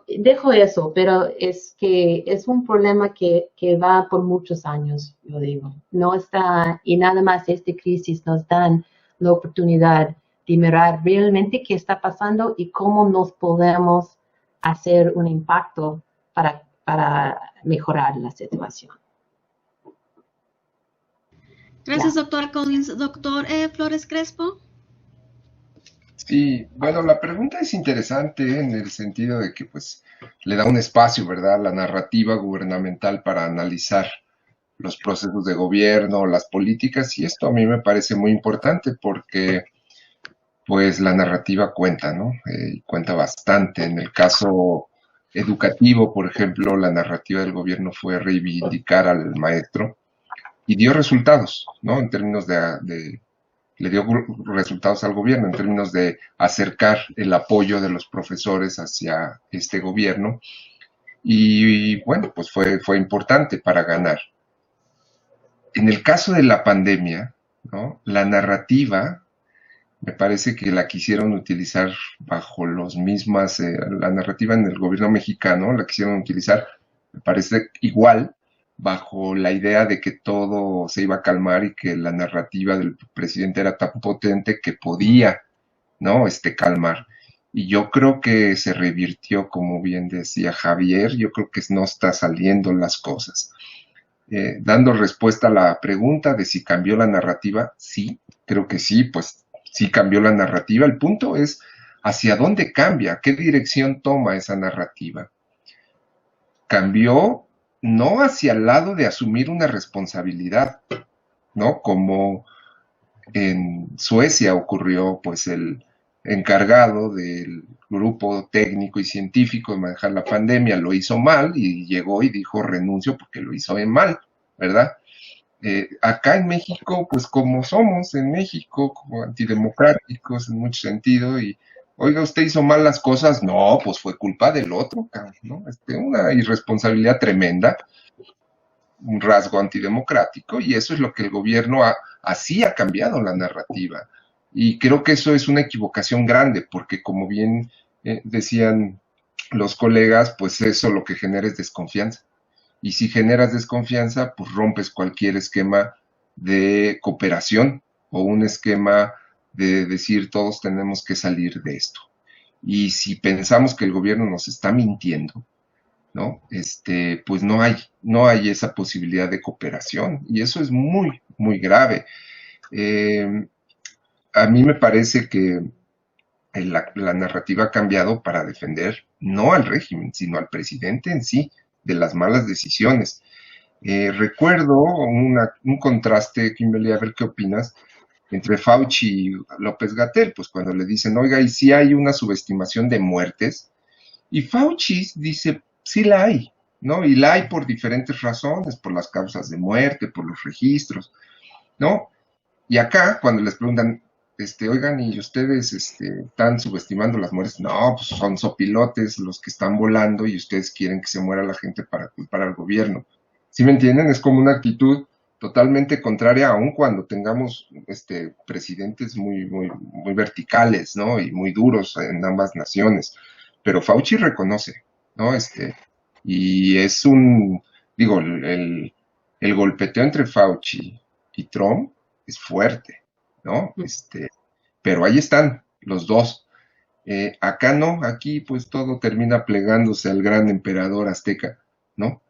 Dejo eso, pero es que es un problema que va por muchos años, yo digo. No está, y nada más esta crisis nos dan la oportunidad de mirar realmente qué está pasando y cómo nos podemos hacer un impacto para mejorar la situación. Gracias, doctor Collins. Doctor Flores Crespo. Sí, bueno, la pregunta es interesante en el sentido de que pues le da un espacio, ¿verdad?, a la narrativa gubernamental para analizar los procesos de gobierno, las políticas, y esto a mí me parece muy importante porque pues la narrativa cuenta, ¿no? Cuenta bastante. En el caso educativo, por ejemplo, la narrativa del gobierno fue reivindicar al maestro y dio resultados, ¿no? En términos le dio resultados al gobierno en términos de acercar el apoyo de los profesores hacia este gobierno y bueno, pues fue importante para ganar. En el caso de la pandemia, ¿no?, la narrativa me parece que la quisieron utilizar bajo los mismas, la narrativa en el gobierno mexicano la quisieron utilizar, me parece igual, bajo la idea de que todo se iba a calmar y que la narrativa del presidente era tan potente que podía, ¿no?, calmar. Y yo creo que se revirtió, como bien decía Javier, yo creo que no está saliendo las cosas. Dando respuesta a la pregunta de si cambió la narrativa, sí, creo que sí, pues sí cambió la narrativa. El punto es hacia dónde cambia, qué dirección toma esa narrativa. Cambió no hacia el lado de asumir una responsabilidad, ¿no? Como en Suecia ocurrió, pues el encargado del grupo técnico y científico de manejar la pandemia lo hizo mal y llegó y dijo renuncio porque lo hizo mal, ¿verdad? Acá en México, pues como somos en México, como antidemocráticos en mucho sentido, y oiga, usted hizo mal las cosas, no, pues fue culpa del otro, ¿no? Una irresponsabilidad tremenda, un rasgo antidemocrático, y eso es lo que el gobierno así ha cambiado la narrativa. Y creo que eso es una equivocación grande, porque como bien decían los colegas, pues eso lo que genera es desconfianza. Y si generas desconfianza, pues rompes cualquier esquema de cooperación o un esquema de decir todos tenemos que salir de esto. Y si pensamos que el gobierno nos está mintiendo, ¿no? Pues no hay esa posibilidad de cooperación y eso es muy, muy grave. A mí me parece que la narrativa ha cambiado para defender no al régimen, sino al presidente en sí, de las malas decisiones. Recuerdo un contraste, Kimberly, a ver qué opinas, entre Fauci y López-Gatell, pues cuando le dicen, oiga, ¿y si hay una subestimación de muertes? Y Fauci dice, sí la hay, ¿no? Y la hay por diferentes razones, por las causas de muerte, por los registros, ¿no? Y acá, cuando les preguntan, oigan, ¿y ustedes están subestimando las muertes? No, pues son sopilotes los que están volando y ustedes quieren que se muera la gente para culpar al gobierno. ¿Sí me entienden? Es como una actitud totalmente contraria, aun cuando tengamos presidentes muy verticales, ¿no? Y muy duros en ambas naciones. Pero Fauci reconoce, ¿no? Y es digo, el golpeteo entre Fauci y Trump es fuerte, ¿no? Pero ahí están los dos. Acá no, aquí pues todo termina plegándose al gran emperador azteca, ¿no?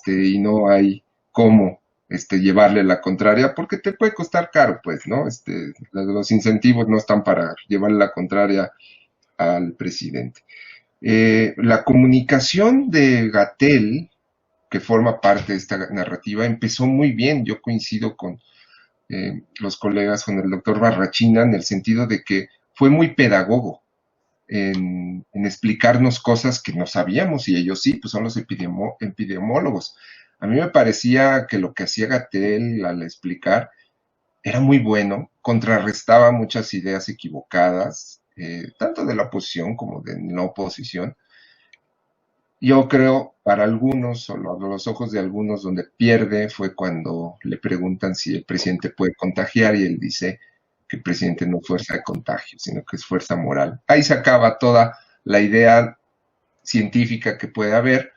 Y no hay cómo llevarle la contraria, porque te puede costar caro, pues, ¿no? Los incentivos no están para llevarle la contraria al presidente. La comunicación de Gatell, que forma parte de esta narrativa, empezó muy bien. Yo coincido con los colegas, con el doctor Barrachina, en el sentido de que fue muy pedagogo en explicarnos cosas que no sabíamos, y ellos sí, pues son los epidemiólogos. A mí me parecía que lo que hacía Gatell al explicar era muy bueno, contrarrestaba muchas ideas equivocadas, tanto de la oposición como de la oposición. Yo creo, para algunos, o a los ojos de algunos, donde pierde fue cuando le preguntan si el presidente puede contagiar y él dice que el presidente no es fuerza de contagio, sino que es fuerza moral. Ahí se acaba toda la idea científica que puede haber,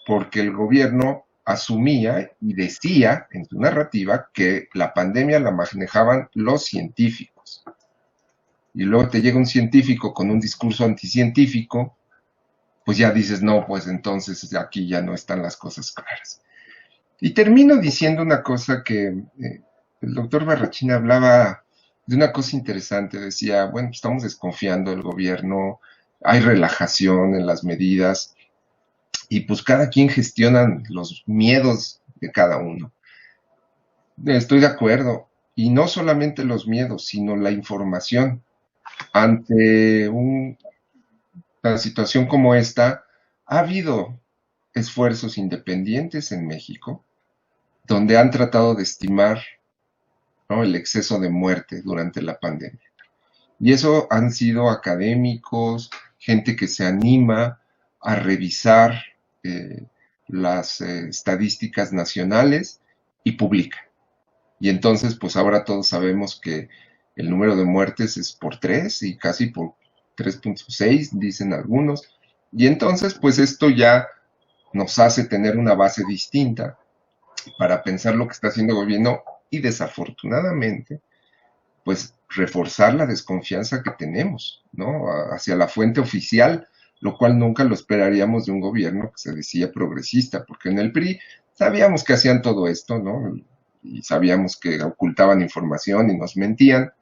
porque el gobierno asumía y decía en su narrativa que la pandemia la manejaban los científicos. Y luego te llega un científico con un discurso anticientífico, pues ya dices, no, pues entonces aquí ya no están las cosas claras. Y termino diciendo una cosa que el doctor Barrachina hablaba de una cosa interesante, decía, bueno, estamos desconfiando del gobierno, hay relajación en las medidas, y pues cada quien gestiona los miedos de cada uno. Estoy de acuerdo, y no solamente los miedos, sino la información. Ante una situación como esta, ha habido esfuerzos independientes en México donde han tratado de estimar, ¿no?, el exceso de muerte durante la pandemia. Y eso han sido académicos, gente que se anima a revisar las estadísticas nacionales y publica. Y entonces, pues ahora todos sabemos que el número de muertes es por 3 y casi por 3.6, dicen algunos. Y entonces, pues esto ya nos hace tener una base distinta para pensar lo que está haciendo el gobierno y desafortunadamente, pues reforzar la desconfianza que tenemos, ¿no?, hacia la fuente oficial, lo cual nunca lo esperaríamos de un gobierno que se decía progresista, porque en el PRI sabíamos que hacían todo esto, ¿no?, y sabíamos que ocultaban información y nos mentían,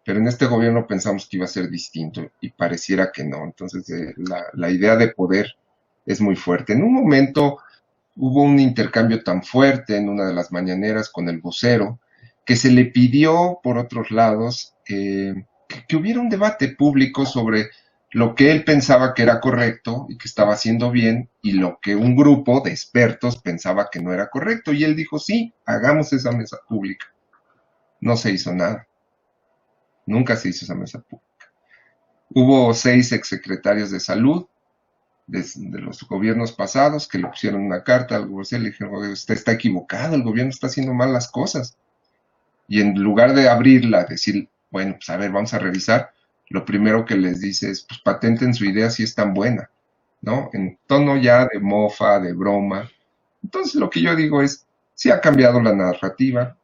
pero en este gobierno pensamos que iba a ser distinto y pareciera que no. Entonces la idea de poder es muy fuerte. En un momento hubo un intercambio tan fuerte en una de las mañaneras con el vocero que se le pidió, por otros lados, que hubiera un debate público sobre lo que él pensaba que era correcto y que estaba haciendo bien, y lo que un grupo de expertos pensaba que no era correcto. Y él dijo, sí, hagamos esa mesa pública. No se hizo nada. Nunca se hizo esa mesa pública. Hubo 6 exsecretarios de salud de los gobiernos pasados que le pusieron una carta al gobierno y le dijeron, usted está equivocado, el gobierno está haciendo mal las cosas. Y en lugar de abrirla, decir, bueno, pues a ver, vamos a revisar, lo primero que les dice es, pues patenten su idea si es tan buena, ¿no? En tono ya de mofa, de broma. Entonces lo que yo digo es, sí ha cambiado la narrativa,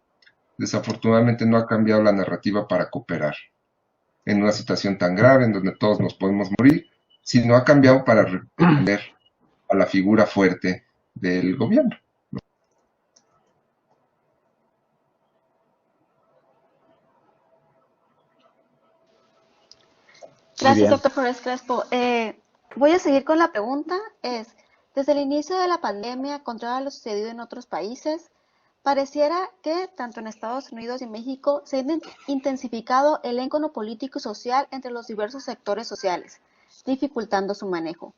desafortunadamente no ha cambiado la narrativa para cooperar en una situación tan grave en donde todos nos podemos morir, sino ha cambiado para responder a la figura fuerte del gobierno. Muy Gracias, bien. doctor Flores Crespo. Voy a seguir con la pregunta. Desde el inicio de la pandemia, contrario a lo sucedido en otros países, pareciera que tanto en Estados Unidos y México se ha intensificado el encono político y social entre los diversos sectores sociales, dificultando su manejo.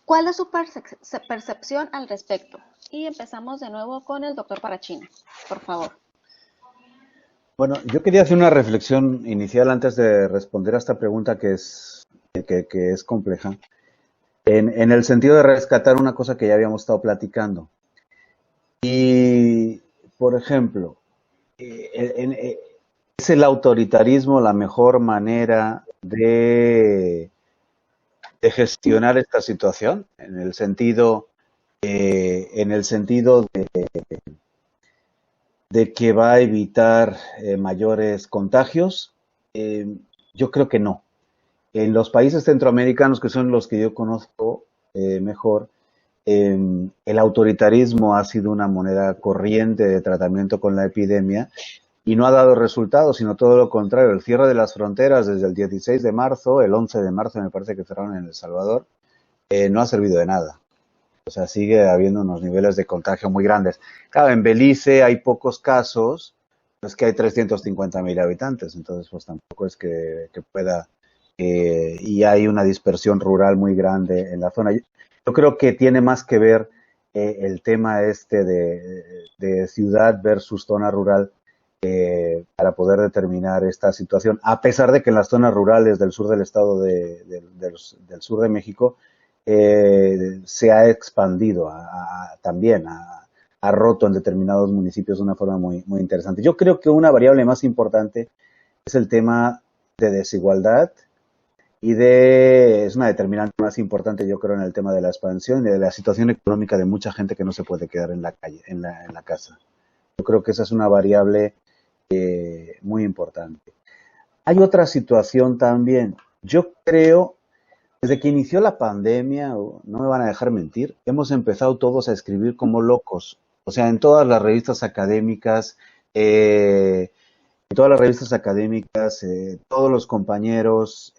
¿Cuál es su percepción al respecto? Y empezamos de nuevo con el doctor Parachina, por favor. Bueno, yo quería hacer una reflexión inicial antes de responder a esta pregunta que es compleja, en el sentido de rescatar una cosa que ya habíamos estado platicando. Y, por ejemplo, ¿es el autoritarismo la mejor manera de gestionar esta situación? En el sentido de que va a evitar mayores contagios. Yo creo que no. En los países centroamericanos, que son los que yo conozco mejor, el autoritarismo ha sido una moneda corriente de tratamiento con la epidemia y no ha dado resultados, sino todo lo contrario. El cierre de las fronteras desde el 16 de marzo, el 11 de marzo me parece que cerraron en El Salvador, no ha servido de nada. O sea, sigue habiendo unos niveles de contagio muy grandes. Claro, en Belice hay pocos casos, es que hay 350.000 habitantes, entonces pues tampoco es que pueda, y hay una dispersión rural muy grande en la zona. Yo creo que tiene más que ver el tema este de ciudad versus zona rural para poder determinar esta situación, a pesar de que en las zonas rurales del sur del estado del sur de México se ha expandido también, ha roto en determinados municipios de una forma muy, muy interesante. Yo creo que una variable más importante es el tema de desigualdad es una determinante más importante, yo creo, en el tema de la expansión y de la situación económica de mucha gente que no se puede quedar en la calle, en la casa. Yo creo que esa es una variable muy importante. Hay otra situación también. Yo creo, desde que inició la pandemia, no me van a dejar mentir, hemos empezado todos a escribir como locos. O sea, en todas las revistas académicas, todos los compañeros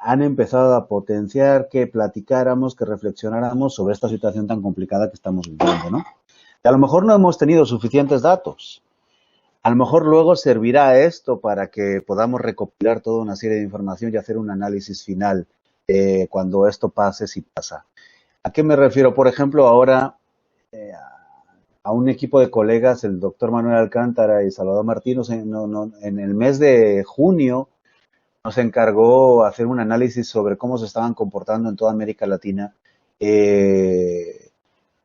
han empezado a potenciar que platicáramos, que reflexionáramos sobre esta situación tan complicada que estamos viviendo, ¿no? Y a lo mejor no hemos tenido suficientes datos. A lo mejor luego servirá esto para que podamos recopilar toda una serie de información y hacer un análisis final cuando esto pase, si pasa. ¿A qué me refiero? Por ejemplo, ahora a un equipo de colegas, el doctor Manuel Alcántara y Salvador Martínez, en el mes de junio nos encargó hacer un análisis sobre cómo se estaban comportando en toda América Latina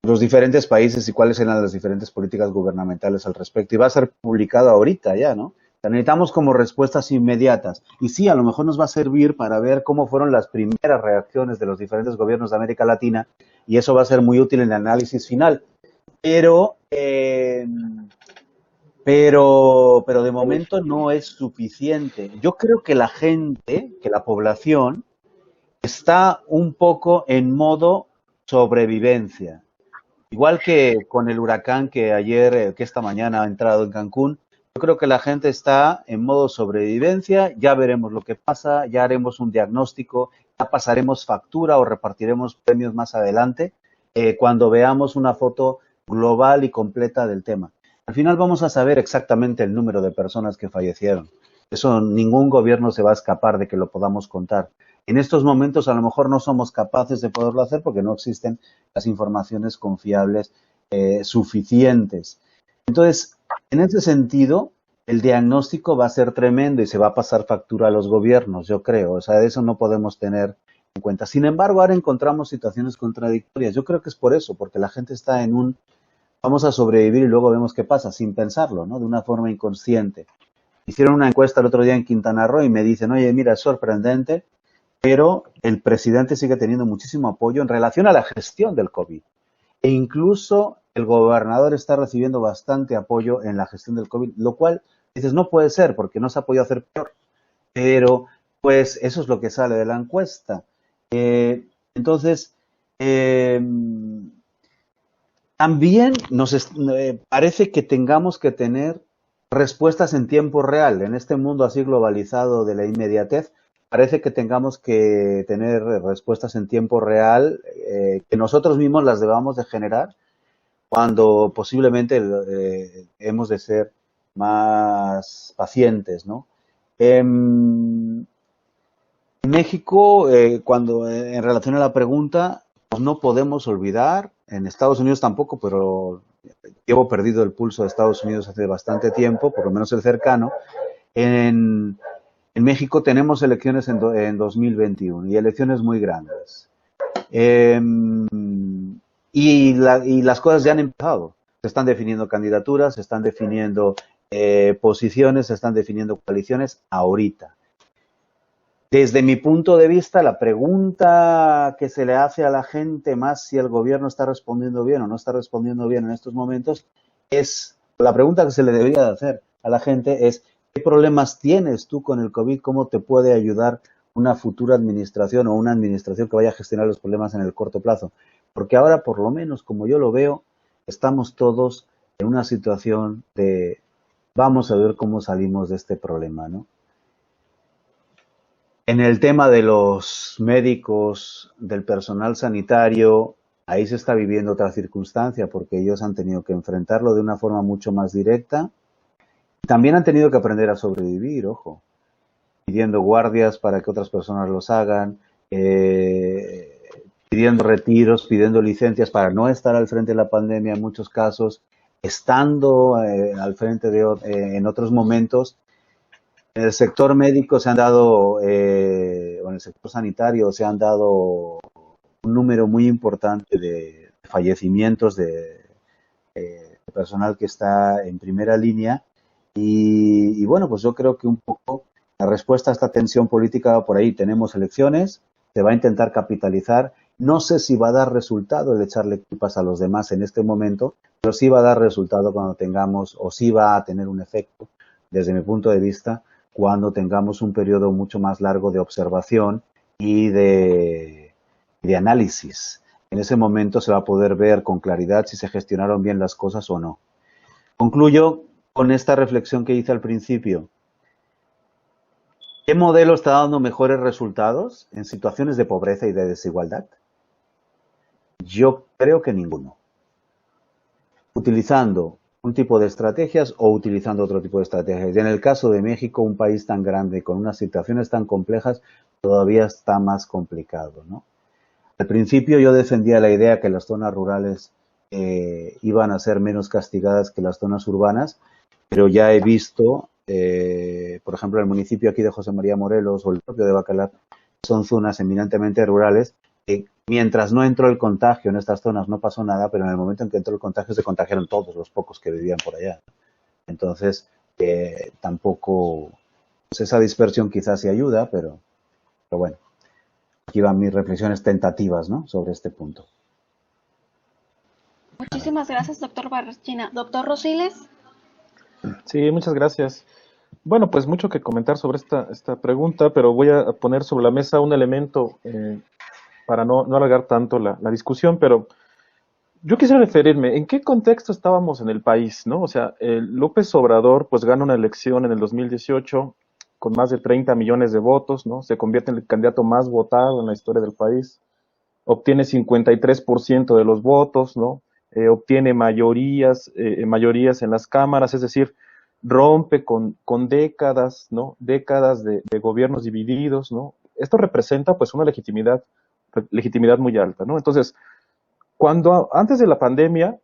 los diferentes países y cuáles eran las diferentes políticas gubernamentales al respecto. Y va a ser publicado ahorita ya, ¿no? O sea, necesitamos como respuestas inmediatas. Y sí, a lo mejor nos va a servir para ver cómo fueron las primeras reacciones de los diferentes gobiernos de América Latina y eso va a ser muy útil en el análisis final. Pero de momento no es suficiente. Yo creo que la gente, que la población, está un poco en modo sobrevivencia. Igual que con el huracán que esta mañana ha entrado en Cancún, yo creo que la gente está en modo sobrevivencia, ya veremos lo que pasa, ya haremos un diagnóstico, ya pasaremos factura o repartiremos premios más adelante cuando veamos una foto global y completa del tema. Al final vamos a saber exactamente el número de personas que fallecieron. Eso ningún gobierno se va a escapar de que lo podamos contar. En estos momentos a lo mejor no somos capaces de poderlo hacer porque no existen las informaciones confiables suficientes. Entonces, en ese sentido, el diagnóstico va a ser tremendo y se va a pasar factura a los gobiernos, yo creo. O sea, de eso no podemos tener en cuenta. Sin embargo, ahora encontramos situaciones contradictorias. Yo creo que es por eso, porque la gente está vamos a sobrevivir y luego vemos qué pasa, sin pensarlo, ¿no? De una forma inconsciente. Hicieron una encuesta el otro día en Quintana Roo y me dicen, oye, mira, es sorprendente, pero el presidente sigue teniendo muchísimo apoyo en relación a la gestión del COVID. E incluso el gobernador está recibiendo bastante apoyo en la gestión del COVID, lo cual dices, no puede ser porque no se ha podido hacer peor. Pero, pues, eso es lo que sale de la encuesta. Entonces, también parece que tengamos que tener respuestas en tiempo real en este mundo así globalizado de la inmediatez parece que tengamos que tener respuestas en tiempo real, que nosotros mismos las debamos de generar, cuando posiblemente hemos de ser más pacientes, ¿no? En México, cuando en relación a la pregunta, pues no podemos olvidar, en Estados Unidos tampoco, pero llevo perdido el pulso de Estados Unidos hace bastante tiempo, por lo menos el cercano. En, en México tenemos elecciones en 2021 y elecciones muy grandes. Eh, y las cosas ya han empezado. Se están definiendo candidaturas, se están definiendo posiciones, se están definiendo coaliciones ahorita. Desde mi punto de vista, la pregunta que se le hace a la gente, más si el gobierno está respondiendo bien o no está respondiendo bien en estos momentos, la pregunta que se le debería hacer a la gente es: ¿qué problemas tienes tú con el COVID? ¿Cómo te puede ayudar una futura administración o una administración que vaya a gestionar los problemas en el corto plazo? Porque ahora, por lo menos, como yo lo veo, estamos todos en una situación de vamos a ver cómo salimos de este problema, ¿no? En el tema de los médicos, del personal sanitario, ahí se está viviendo otra circunstancia, porque ellos han tenido que enfrentarlo de una forma mucho más directa. También han tenido que aprender a sobrevivir, ojo, pidiendo guardias para que otras personas los hagan, pidiendo retiros, pidiendo licencias para no estar al frente de la pandemia en muchos casos, estando al frente en otros momentos. En el sector médico se han dado, o en el sector sanitario se han dado un número muy importante de fallecimientos de personal que está en primera línea. Y bueno, pues yo creo que un poco la respuesta a esta tensión política va por ahí. Tenemos elecciones, se va a intentar capitalizar. No sé si va a dar resultado el echarle culpas a los demás en este momento, pero sí va a dar resultado cuando tengamos, o sí va a tener un efecto, desde mi punto de vista, cuando tengamos un periodo mucho más largo de observación y de análisis. En ese momento se va a poder ver con claridad si se gestionaron bien las cosas o no. Concluyo con esta reflexión que hice al principio. ¿Qué modelo está dando mejores resultados en situaciones de pobreza y de desigualdad? Yo creo que ninguno. Utilizando un tipo de estrategias o utilizando otro tipo de estrategias. Y en el caso de México, un país tan grande, con unas situaciones tan complejas, todavía está más complicado, ¿no? Al principio yo defendía la idea que las zonas rurales iban a ser menos castigadas que las zonas urbanas, pero ya he visto, por ejemplo, el municipio aquí de José María Morelos o el propio de Bacalar, son zonas eminentemente rurales. Mientras no entró el contagio en estas zonas no pasó nada, pero en el momento en que entró el contagio se contagiaron todos los pocos que vivían por allá. Entonces, tampoco, pues esa dispersión quizás sí ayuda, pero bueno, aquí van mis reflexiones tentativas, ¿no?, sobre este punto. Muchísimas gracias, doctor Barrachina. Doctor Rosiles. Sí, muchas gracias. Bueno, pues mucho que comentar sobre esta pregunta, pero voy a poner sobre la mesa un elemento para no alargar tanto la discusión, pero yo quisiera referirme, ¿en qué contexto estábamos en el país, no? O sea, López Obrador pues gana una elección en el 2018 con más de 30 millones de votos, ¿no? Se convierte en el candidato más votado en la historia del país, obtiene 53% de los votos, ¿no? Obtiene mayorías en las cámaras, es decir, rompe con décadas, ¿no? Décadas de gobiernos divididos, ¿no? Esto representa pues una legitimidad muy alta, ¿no? Entonces, antes de la pandemia,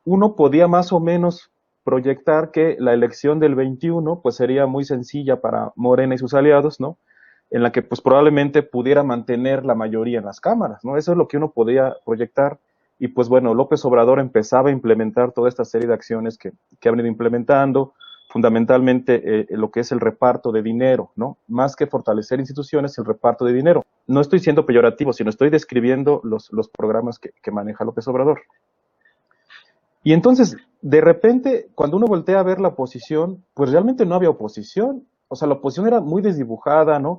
uno podía más o menos proyectar que la elección del 21 pues sería muy sencilla para Morena y sus aliados, ¿no? En la que pues probablemente pudiera mantener la mayoría en las cámaras, ¿no? Eso es lo que uno podía proyectar. Y pues bueno, López Obrador empezaba a implementar toda esta serie de acciones que ha venido implementando, fundamentalmente lo que es el reparto de dinero, ¿no? Más que fortalecer instituciones, el reparto de dinero. No estoy siendo peyorativo, sino estoy describiendo los programas que maneja López Obrador. Y entonces, de repente, cuando uno voltea a ver la oposición, pues realmente no había oposición. O sea, la oposición era muy desdibujada, ¿no?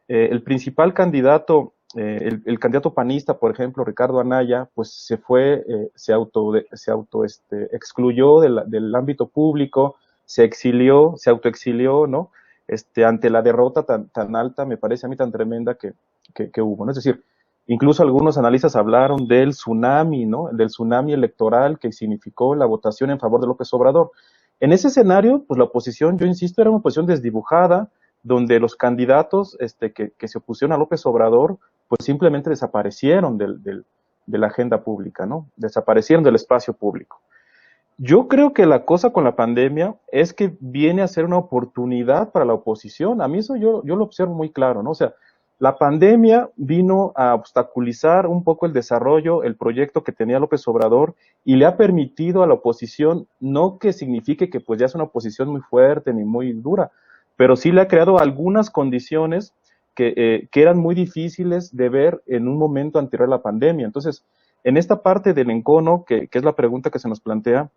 El principal candidato, el candidato panista, por ejemplo, Ricardo Anaya, pues se fue, se excluyó del ámbito público, se exilió, se autoexilió, ¿no? ante la derrota tan alta, me parece a mí tan tremenda que hubo, ¿no? Es decir, incluso algunos analistas hablaron del tsunami, ¿no? Del tsunami electoral que significó la votación en favor de López Obrador. En ese escenario, pues la oposición, yo insisto, era una oposición desdibujada, donde los candidatos que se opusieron a López Obrador, pues simplemente desaparecieron de la agenda pública, ¿no? Desaparecieron del espacio público. Yo creo que la cosa con la pandemia es que viene a ser una oportunidad para la oposición. A mí eso yo lo observo muy claro, ¿no? O sea, la pandemia vino a obstaculizar un poco el desarrollo, el proyecto que tenía López Obrador y le ha permitido a la oposición, no que signifique que pues ya es una oposición muy fuerte ni muy dura, pero sí le ha creado algunas condiciones que eran muy difíciles de ver en un momento anterior a la pandemia. Entonces, en esta parte del encono, que es la pregunta que se nos plantea,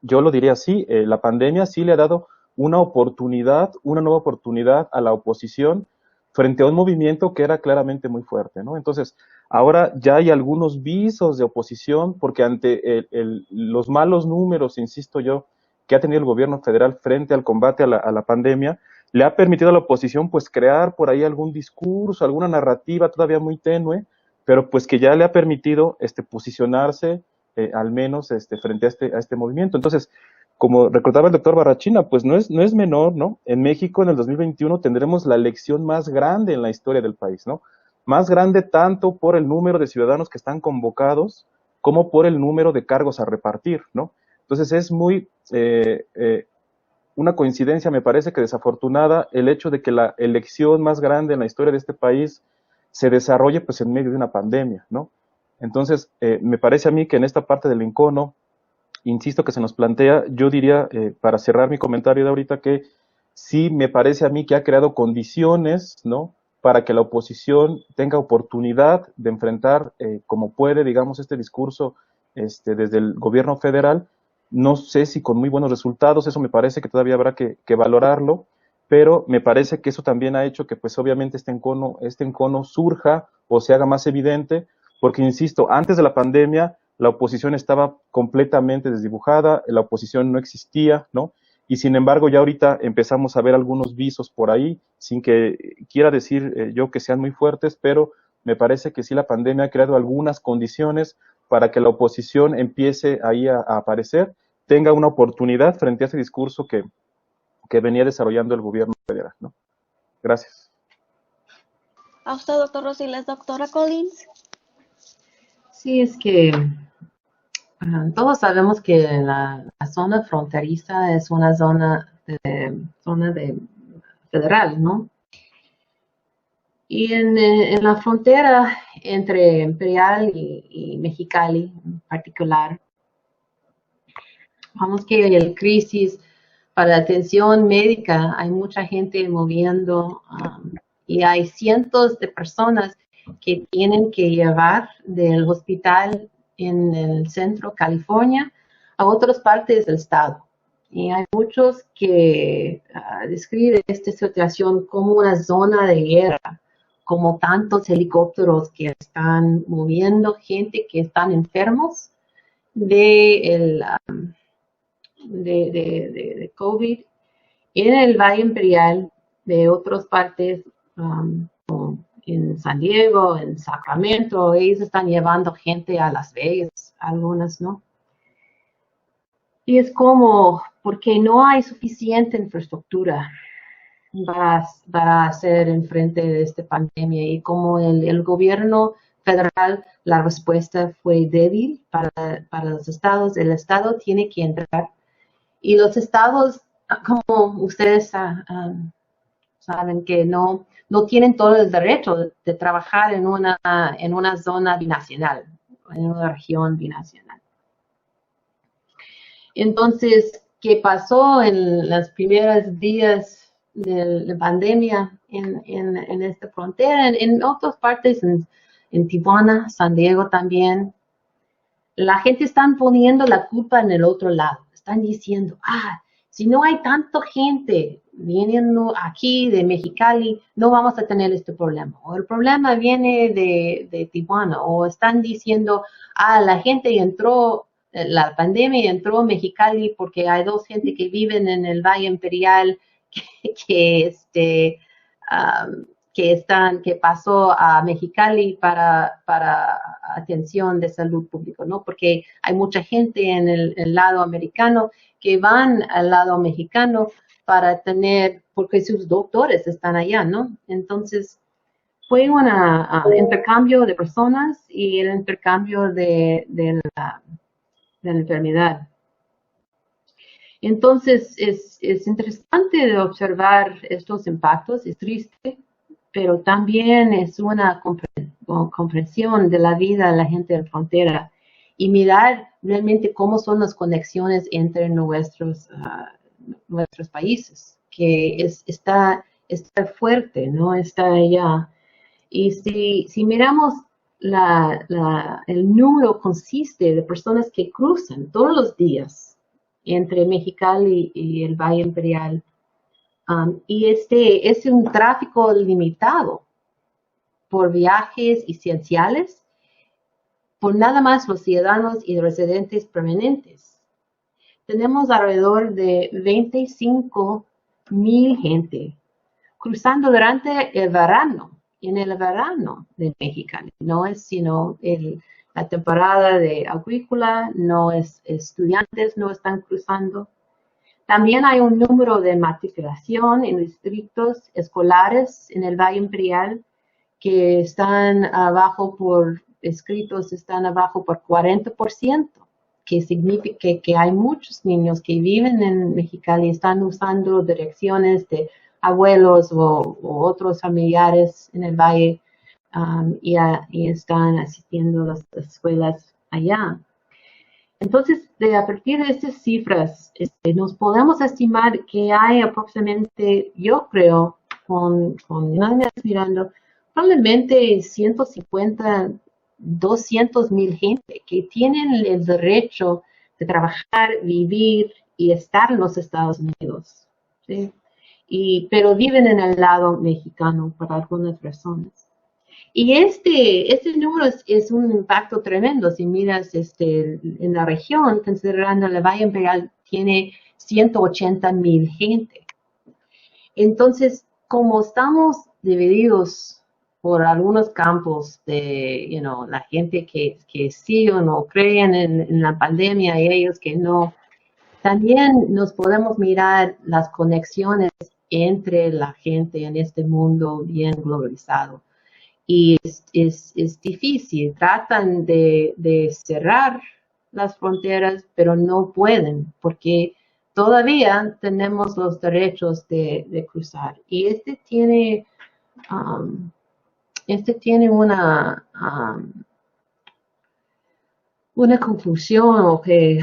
yo lo diría así, la pandemia sí le ha dado una nueva oportunidad a la oposición frente a un movimiento que era claramente muy fuerte, ¿no? Entonces, ahora ya hay algunos visos de oposición, porque ante los malos números, insisto yo, que ha tenido el gobierno federal frente al combate a la pandemia, le ha permitido a la oposición pues crear por ahí algún discurso, alguna narrativa todavía muy tenue, pero pues que ya le ha permitido posicionarse al menos frente a este movimiento. Entonces, como recordaba el doctor Barrachina, pues no es menor, ¿no? En México en el 2021 tendremos la elección más grande en la historia del país, ¿no? Más grande tanto por el número de ciudadanos que están convocados como por el número de cargos a repartir, ¿no? Entonces es muy una coincidencia, me parece que desafortunada, el hecho de que la elección más grande en la historia de este país se desarrolle pues en medio de una pandemia, ¿no? Entonces, me parece a mí que en esta parte del encono, insisto que se nos plantea, yo diría, para cerrar mi comentario de ahorita, que sí me parece a mí que ha creado condiciones, ¿no?, para que la oposición tenga oportunidad de enfrentar como puede, digamos, este discurso desde el gobierno federal. No sé si con muy buenos resultados, eso me parece que todavía habrá que valorarlo, pero me parece que eso también ha hecho que pues obviamente este encono surja o se haga más evidente, porque insisto, antes de la pandemia la oposición estaba completamente desdibujada, la oposición no existía, ¿no? Y sin embargo ya ahorita empezamos a ver algunos visos por ahí, sin que quiera decir yo que sean muy fuertes, pero me parece que sí la pandemia ha creado algunas condiciones para que la oposición empiece ahí a aparecer, tenga una oportunidad frente a ese discurso que venía desarrollando el gobierno federal, ¿no? Gracias. A usted, doctor Rosiles. Doctora Collins. Sí, es que todos sabemos que la zona fronteriza es una zona de federal, ¿no? Y en la frontera entre Imperial y Mexicali en particular, vamos que el crisis para atención médica, hay mucha gente moviendo y hay cientos de personas que tienen que llevar del hospital en el centro California a otras partes del estado. Y hay muchos que describen esta situación como una zona de guerra, como tantos helicópteros que están moviendo gente que están enfermos de COVID en el Valle Imperial, de otras partes, como en San Diego, en Sacramento. Ellos están llevando gente a Las Vegas, algunas, ¿no? Y es como, porque no hay suficiente infraestructura para hacer en frente de esta pandemia, y como el gobierno federal, la respuesta fue débil para los estados. El estado tiene que entrar, y los estados, como ustedes saben, que no tienen todo el derecho de trabajar en una zona binacional, en una región binacional. Entonces, ¿qué pasó en los primeros días de la pandemia en esta frontera? En otras partes, en Tijuana, San Diego también, la gente está poniendo la culpa en el otro lado. Están diciendo, si no hay tanta gente viniendo aquí de Mexicali, no vamos a tener este problema. O el problema viene de Tijuana. O están diciendo, la gente entró, la pandemia entró a Mexicali porque hay dos gente que viven en el Valle Imperial que, que pasó a Mexicali para atención de salud pública, ¿no? Porque hay mucha gente en el lado americano que van al lado mexicano para porque sus doctores están allá, ¿no? Entonces, fue un intercambio de personas y el intercambio de la enfermedad. Entonces, es interesante de observar estos impactos, es triste, pero también es una comprensión de la vida de la gente de la frontera y mirar realmente cómo son las conexiones entre nuestros países, que está fuerte, ¿no? Está allá. Y si miramos el número consiste de personas que cruzan todos los días entre Mexicali y el Valle Imperial, y es un tráfico limitado por viajes esenciales, por nada más los ciudadanos y residentes permanentes. Tenemos alrededor de 25,000 gente cruzando durante el verano, en el verano de Mexicali. No es sino la temporada de agrícola, no es estudiantes, no están cruzando. También hay un número de matriculación en distritos escolares en el Valle Imperial que están abajo por 40%, que significa que hay muchos niños que viven en Mexicali y están usando direcciones de abuelos o otros familiares en el valle y están asistiendo a las escuelas allá. Entonces, a partir de estas cifras, nos podemos estimar que hay aproximadamente, yo creo, con años mirando, probablemente 150, 200,000 gente que tienen el derecho de trabajar, vivir y estar en los Estados Unidos, ¿sí? Pero viven en el lado mexicano por algunas razones. Y este número es un impacto tremendo. Si miras en la región, considerando el Valle Imperial, tiene 180,000 gente. Entonces, como estamos divididos por algunos campos de, la gente que sí o no creen en la pandemia y ellos que no, también nos podemos mirar las conexiones entre la gente en este mundo bien globalizado. Y es difícil, tratan de cerrar las fronteras, pero no pueden, porque todavía tenemos los derechos de cruzar. Y tiene una conclusión o que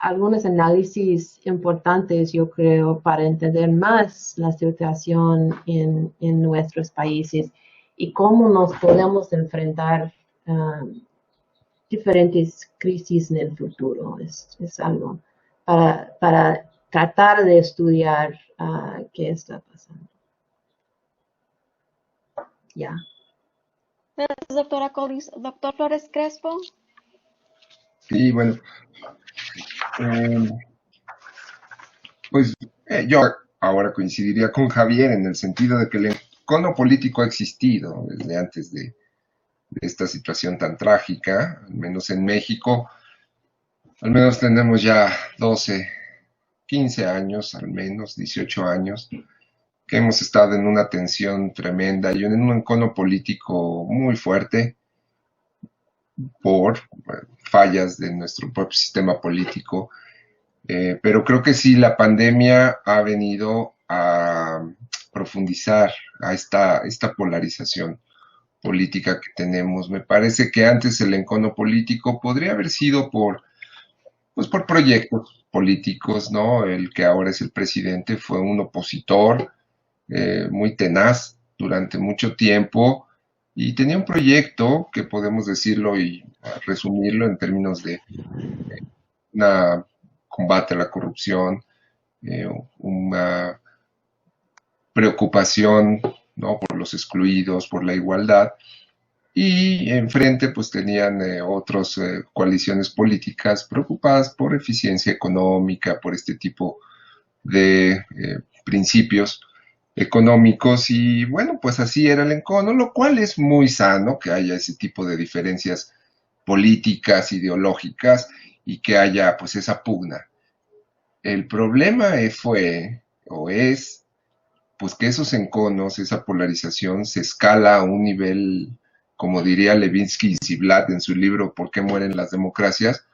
algunos análisis importantes, yo creo, para entender más la situación en nuestros países y cómo nos podemos enfrentar diferentes crisis en el futuro. Es algo para tratar de estudiar qué está pasando. Ya. Gracias, doctora Collins. Doctor Flores Crespo. Sí, bueno, pues yo ahora coincidiría con Javier en el sentido de que el encono político ha existido desde antes de esta situación tan trágica, al menos en México. Al menos tenemos ya 12, 15 años, al menos 18 años, que hemos estado en una tensión tremenda y en un encono político muy fuerte por fallas de nuestro propio sistema político. Pero creo que sí, la pandemia ha venido a profundizar a esta polarización política que tenemos. Me parece que antes el encono político podría haber sido por proyectos políticos, ¿no? El que ahora es el presidente fue un opositor muy tenaz durante mucho tiempo y tenía un proyecto que podemos decirlo y resumirlo en términos de una combate a la corrupción, una preocupación, ¿no?, por los excluidos, por la igualdad, y enfrente pues tenían otras coaliciones políticas preocupadas por eficiencia económica, por este tipo de principios económicos y bueno, pues así era el encono, lo cual es muy sano que haya ese tipo de diferencias políticas, ideológicas y que haya pues esa pugna. El problema fue o es pues que esos enconos, esa polarización se escala a un nivel, como diría Levinsky y Ziblatt en su libro ¿Por qué mueren las democracias?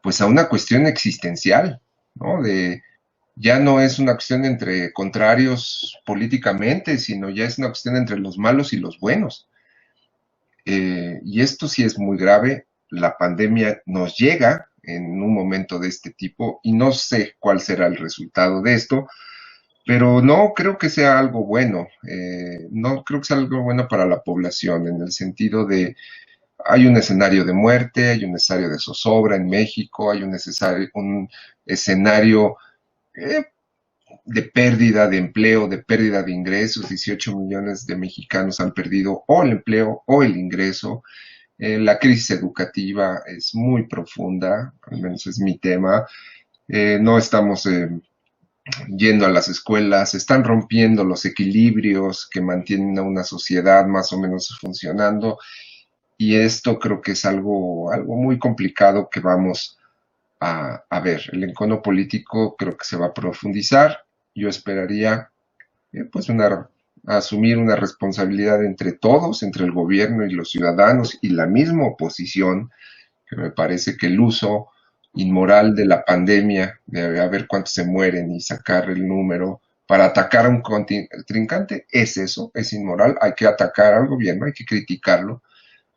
Pues a una cuestión existencial, ¿no? Ya no es una cuestión entre contrarios políticamente, sino ya es una cuestión entre los malos y los buenos. Y esto sí es muy grave. La pandemia nos llega en un momento de este tipo y no sé cuál será el resultado de esto, pero no creo que sea algo bueno. No creo que sea algo bueno para la población en el sentido de hay un escenario de muerte, hay un escenario de zozobra en México, hay un escenario eh, de pérdida de empleo, de pérdida de ingresos. 18 millones de mexicanos han perdido o el empleo o el ingreso. La crisis educativa es muy profunda, al menos es mi tema. No estamos yendo a las escuelas, se están rompiendo los equilibrios que mantienen a una sociedad más o menos funcionando y esto creo que es algo muy complicado que vamos a ver. El encono político creo que se va a profundizar. Yo esperaría pues asumir una responsabilidad entre todos, entre el gobierno y los ciudadanos y la misma oposición, que me parece que el uso inmoral de la pandemia, de a ver cuántos se mueren y sacar el número para atacar a un contrincante, es eso, es inmoral, hay que atacar al gobierno, hay que criticarlo,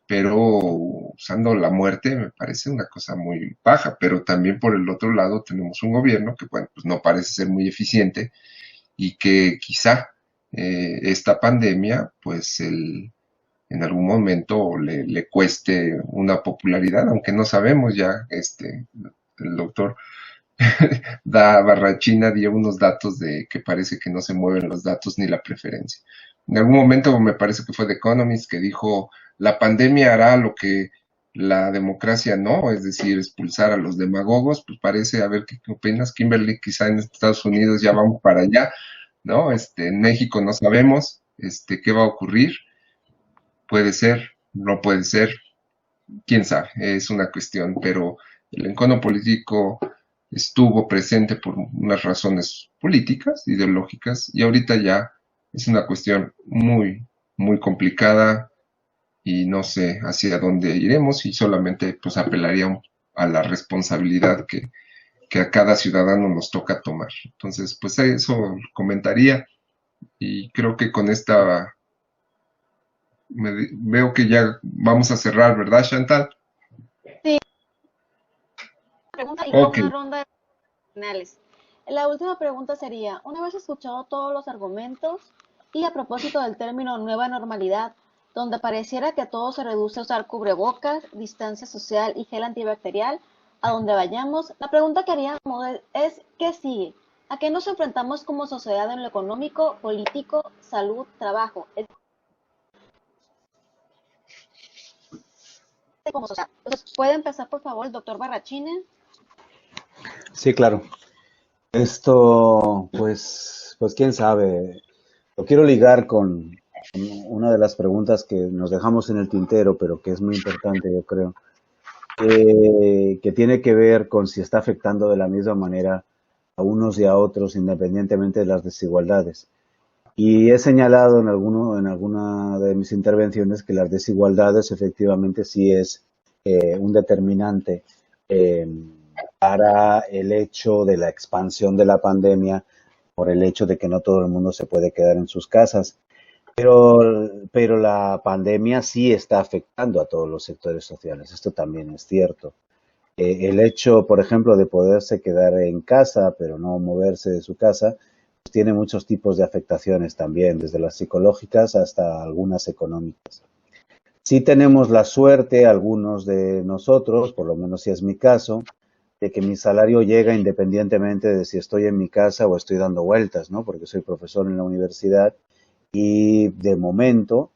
pero usando la muerte me parece una cosa muy baja, pero también por el otro lado tenemos un gobierno que bueno, pues no parece ser muy eficiente y que quizá esta pandemia pues en algún momento le cueste una popularidad, aunque no sabemos ya, el doctor Barrachina dio unos datos de que parece que no se mueven los datos ni la preferencia. En algún momento me parece que fue The Economist que dijo, la pandemia hará lo que la democracia no, es decir, expulsar a los demagogos, pues parece, a ver qué opinas, Kimberly, quizá en Estados Unidos ya vamos para allá, ¿no? En México no sabemos, qué va a ocurrir, puede ser, no puede ser, quién sabe, es una cuestión, pero el encono político estuvo presente por unas razones políticas, ideológicas, y ahorita ya es una cuestión muy, muy complicada y no sé hacia dónde iremos y solamente pues apelaría a la responsabilidad que a cada ciudadano nos toca tomar. Entonces, pues eso comentaría y creo que con esta veo que ya vamos a cerrar, ¿verdad, Chantal? Sí, pregunta y Ok. una ronda de finales. La última pregunta sería, una vez escuchado todos los argumentos y a propósito del término nueva normalidad, donde pareciera que todo se reduce a usar cubrebocas, distancia social y gel antibacterial, a donde vayamos, la pregunta que haríamos es, ¿qué sigue? ¿A qué nos enfrentamos como sociedad en lo económico, político, salud, trabajo? Como sociedad. Entonces, ¿puede empezar, por favor, el doctor Barrachina? Sí, claro. Esto, pues quién sabe. Lo quiero ligar con una de las preguntas que nos dejamos en el tintero, pero que es muy importante, yo creo, que tiene que ver con si está afectando de la misma manera a unos y a otros, independientemente de las desigualdades. Y he señalado en alguna de mis intervenciones que las desigualdades efectivamente sí es un determinante eh, para el hecho de la expansión de la pandemia, por el hecho de que no todo el mundo se puede quedar en sus casas. Pero la pandemia sí está afectando a todos los sectores sociales, esto también es cierto. El hecho, por ejemplo, de poderse quedar en casa, pero no moverse de su casa, pues tiene muchos tipos de afectaciones también, desde las psicológicas hasta algunas económicas. Sí tenemos la suerte, algunos de nosotros, por lo menos si es mi caso, de que mi salario llega independientemente de si estoy en mi casa o estoy dando vueltas, ¿no? Porque soy profesor en la universidad y de momento,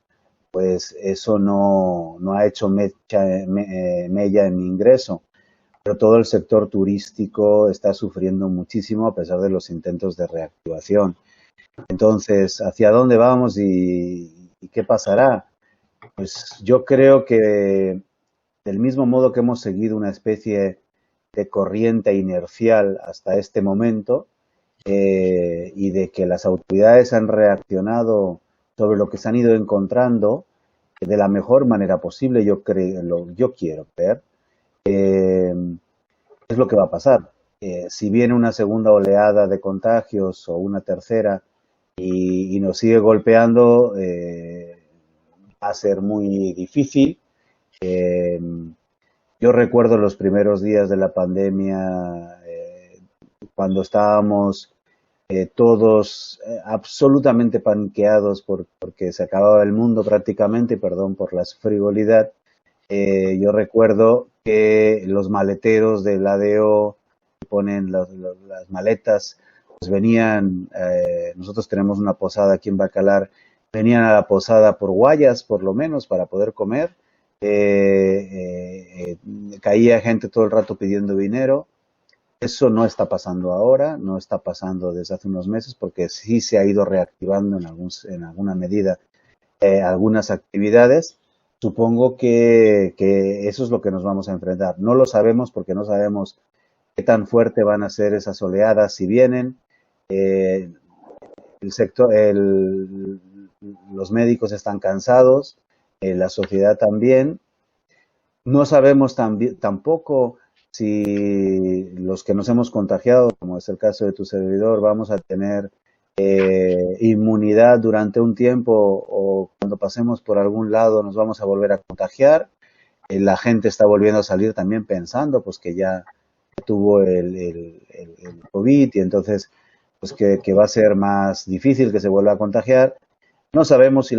pues eso no ha hecho mella en mi ingreso. Pero todo el sector turístico está sufriendo muchísimo a pesar de los intentos de reactivación. Entonces, ¿hacia dónde vamos y qué pasará? Pues yo creo que del mismo modo que hemos seguido una especie de corriente inercial hasta este momento, y de que las autoridades han reaccionado sobre lo que se han ido encontrando de la mejor manera posible, yo quiero ver, eh, es lo que va a pasar. Si viene una segunda oleada de contagios o una tercera y nos sigue golpeando, va a ser muy difícil. Eh, yo recuerdo los primeros días de la pandemia, cuando estábamos todos absolutamente paniqueados porque se acababa el mundo prácticamente, perdón por la frivolidad. Yo recuerdo que los maleteros del ADO que ponen las maletas, pues venían, nosotros tenemos una posada aquí en Bacalar, venían a la posada por guayas, por lo menos, para poder comer. Caía gente todo el rato pidiendo dinero. Eso no está pasando ahora, no está pasando desde hace unos meses, porque sí se ha ido reactivando en alguna medida algunas actividades. Supongo que eso es lo que nos vamos a enfrentar. No lo sabemos porque no sabemos qué tan fuerte van a ser esas oleadas si vienen. Eh, el sector, los médicos están cansados, la sociedad también. No sabemos tampoco si los que nos hemos contagiado, como es el caso de tu servidor, vamos a tener inmunidad durante un tiempo o cuando pasemos por algún lado nos vamos a volver a contagiar. La gente está volviendo a salir también pensando pues que ya tuvo el COVID y entonces pues que va a ser más difícil que se vuelva a contagiar. No sabemos si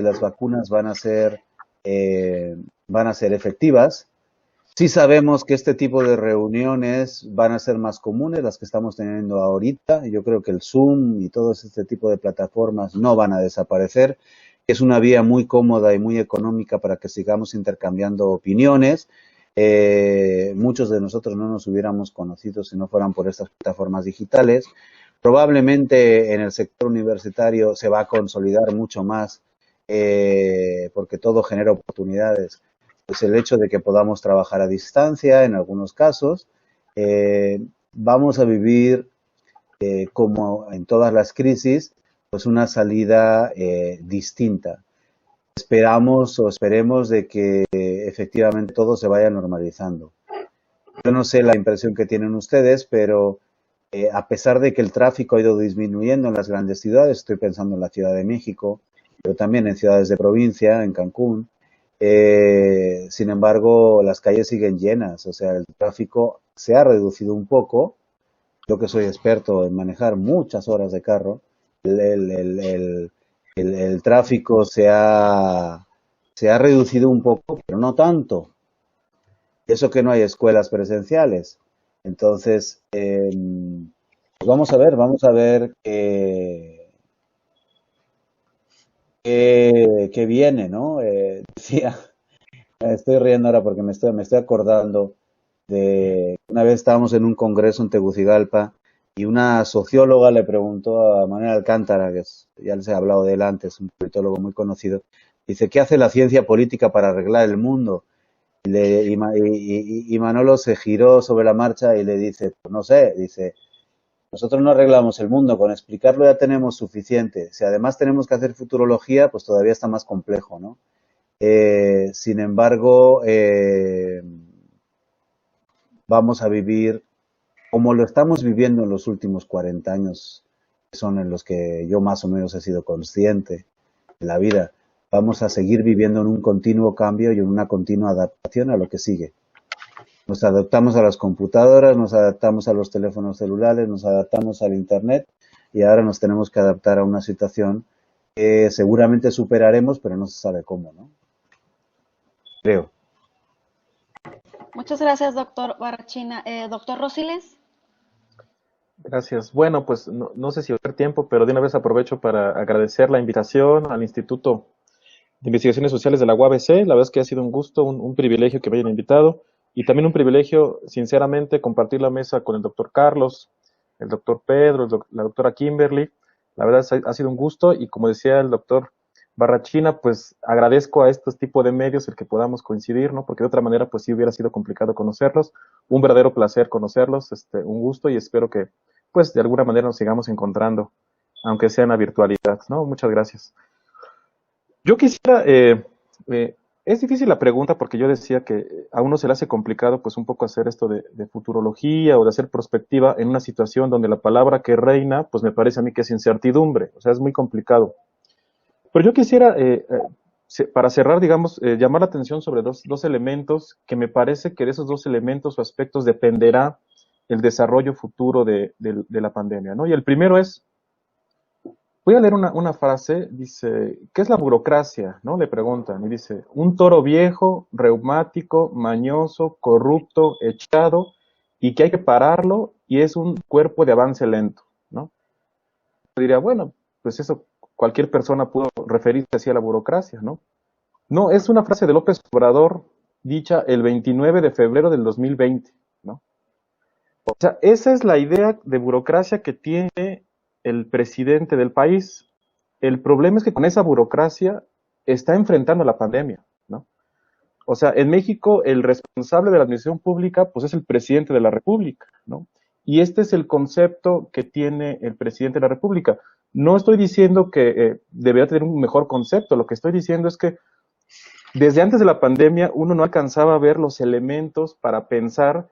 las vacunas van a ser efectivas. Sí sabemos que este tipo de reuniones van a ser más comunes, las que estamos teniendo ahorita. Yo creo que el Zoom y todo este tipo de plataformas no van a desaparecer. Es una vía muy cómoda y muy económica para que sigamos intercambiando opiniones. Muchos de nosotros no nos hubiéramos conocido si no fueran por estas plataformas digitales. Probablemente en el sector universitario se va a consolidar mucho más porque todo genera oportunidades. Pues el hecho de que podamos trabajar a distancia en algunos casos, vamos a vivir, como en todas las crisis, pues una salida distinta. Esperamos o esperemos de que efectivamente todo se vaya normalizando. Yo no sé la impresión que tienen ustedes, pero a pesar de que el tráfico ha ido disminuyendo en las grandes ciudades, estoy pensando en la Ciudad de México, pero también en ciudades de provincia, en Cancún, sin embargo, las calles siguen llenas, o sea, el tráfico se ha reducido un poco. Yo que soy experto en manejar muchas horas de carro, el tráfico se ha reducido un poco, pero no tanto. Eso que no hay escuelas presenciales. Entonces, pues vamos a ver qué viene, ¿no? Decía, me estoy riendo ahora porque me estoy acordando de una vez estábamos en un congreso en Tegucigalpa y una socióloga le preguntó a Manuel Alcántara, ya les he hablado de él antes, un politólogo muy conocido, dice, ¿qué hace la ciencia política para arreglar el mundo? Y Manolo se giró sobre la marcha y le dice, pues no sé, dice, nosotros no arreglamos el mundo, con explicarlo ya tenemos suficiente. Si además tenemos que hacer futurología, pues todavía está más complejo, ¿no? Sin embargo, vamos a vivir como lo estamos viviendo en los últimos 40 años, que son en los que yo más o menos he sido consciente de la vida. Vamos a seguir viviendo en un continuo cambio y en una continua adaptación a lo que sigue. Nos adaptamos a las computadoras, nos adaptamos a los teléfonos celulares, nos adaptamos al Internet y ahora nos tenemos que adaptar a una situación que seguramente superaremos, pero no se sabe cómo, ¿no? Creo. Muchas gracias, doctor Barrachina. Doctor Rosiles. Gracias. Bueno, pues no sé si va a haber tiempo, pero de una vez aprovecho para agradecer la invitación al Instituto de Investigaciones Sociales de la UABC. La verdad es que ha sido un gusto, un privilegio que me hayan invitado y también un privilegio, sinceramente, compartir la mesa con el doctor Carlos, el doctor Pedro, la doctora Kimberly, La verdad ha sido un gusto y como decía el doctor Barrachina, pues agradezco a estos tipos de medios el que podamos coincidir, ¿no? Porque de otra manera, pues sí hubiera sido complicado conocerlos. Un verdadero placer conocerlos, un gusto y espero que, pues de alguna manera nos sigamos encontrando, aunque sea en la virtualidad, ¿no? Muchas gracias. Yo quisiera, es difícil la pregunta porque yo decía que a uno se le hace complicado pues un poco hacer esto de futurología o de hacer prospectiva en una situación donde la palabra que reina pues me parece a mí que es incertidumbre, o sea, es muy complicado. Pero yo quisiera, para cerrar, digamos, llamar la atención sobre dos elementos que me parece que de esos dos elementos o aspectos dependerá el desarrollo futuro de la pandemia, ¿no? Y el primero es, voy a leer una frase, dice, ¿qué es la burocracia? ¿No? Le preguntan, y dice, un toro viejo, reumático, mañoso, corrupto, echado, y que hay que pararlo, y es un cuerpo de avance lento, ¿no? Yo diría, bueno, pues eso cualquier persona pudo referirse así a la burocracia, ¿no? No, es una frase de López Obrador dicha el 29 de febrero del 2020, ¿no? O sea, esa es la idea de burocracia que tiene el presidente del país. El problema es que con esa burocracia está enfrentando la pandemia, ¿no? O sea, en México el responsable de la administración pública pues es el presidente de la República, ¿no? Y este es el concepto que tiene el presidente de la República. No estoy diciendo que debería tener un mejor concepto, lo que estoy diciendo es que desde antes de la pandemia uno no alcanzaba a ver los elementos para pensar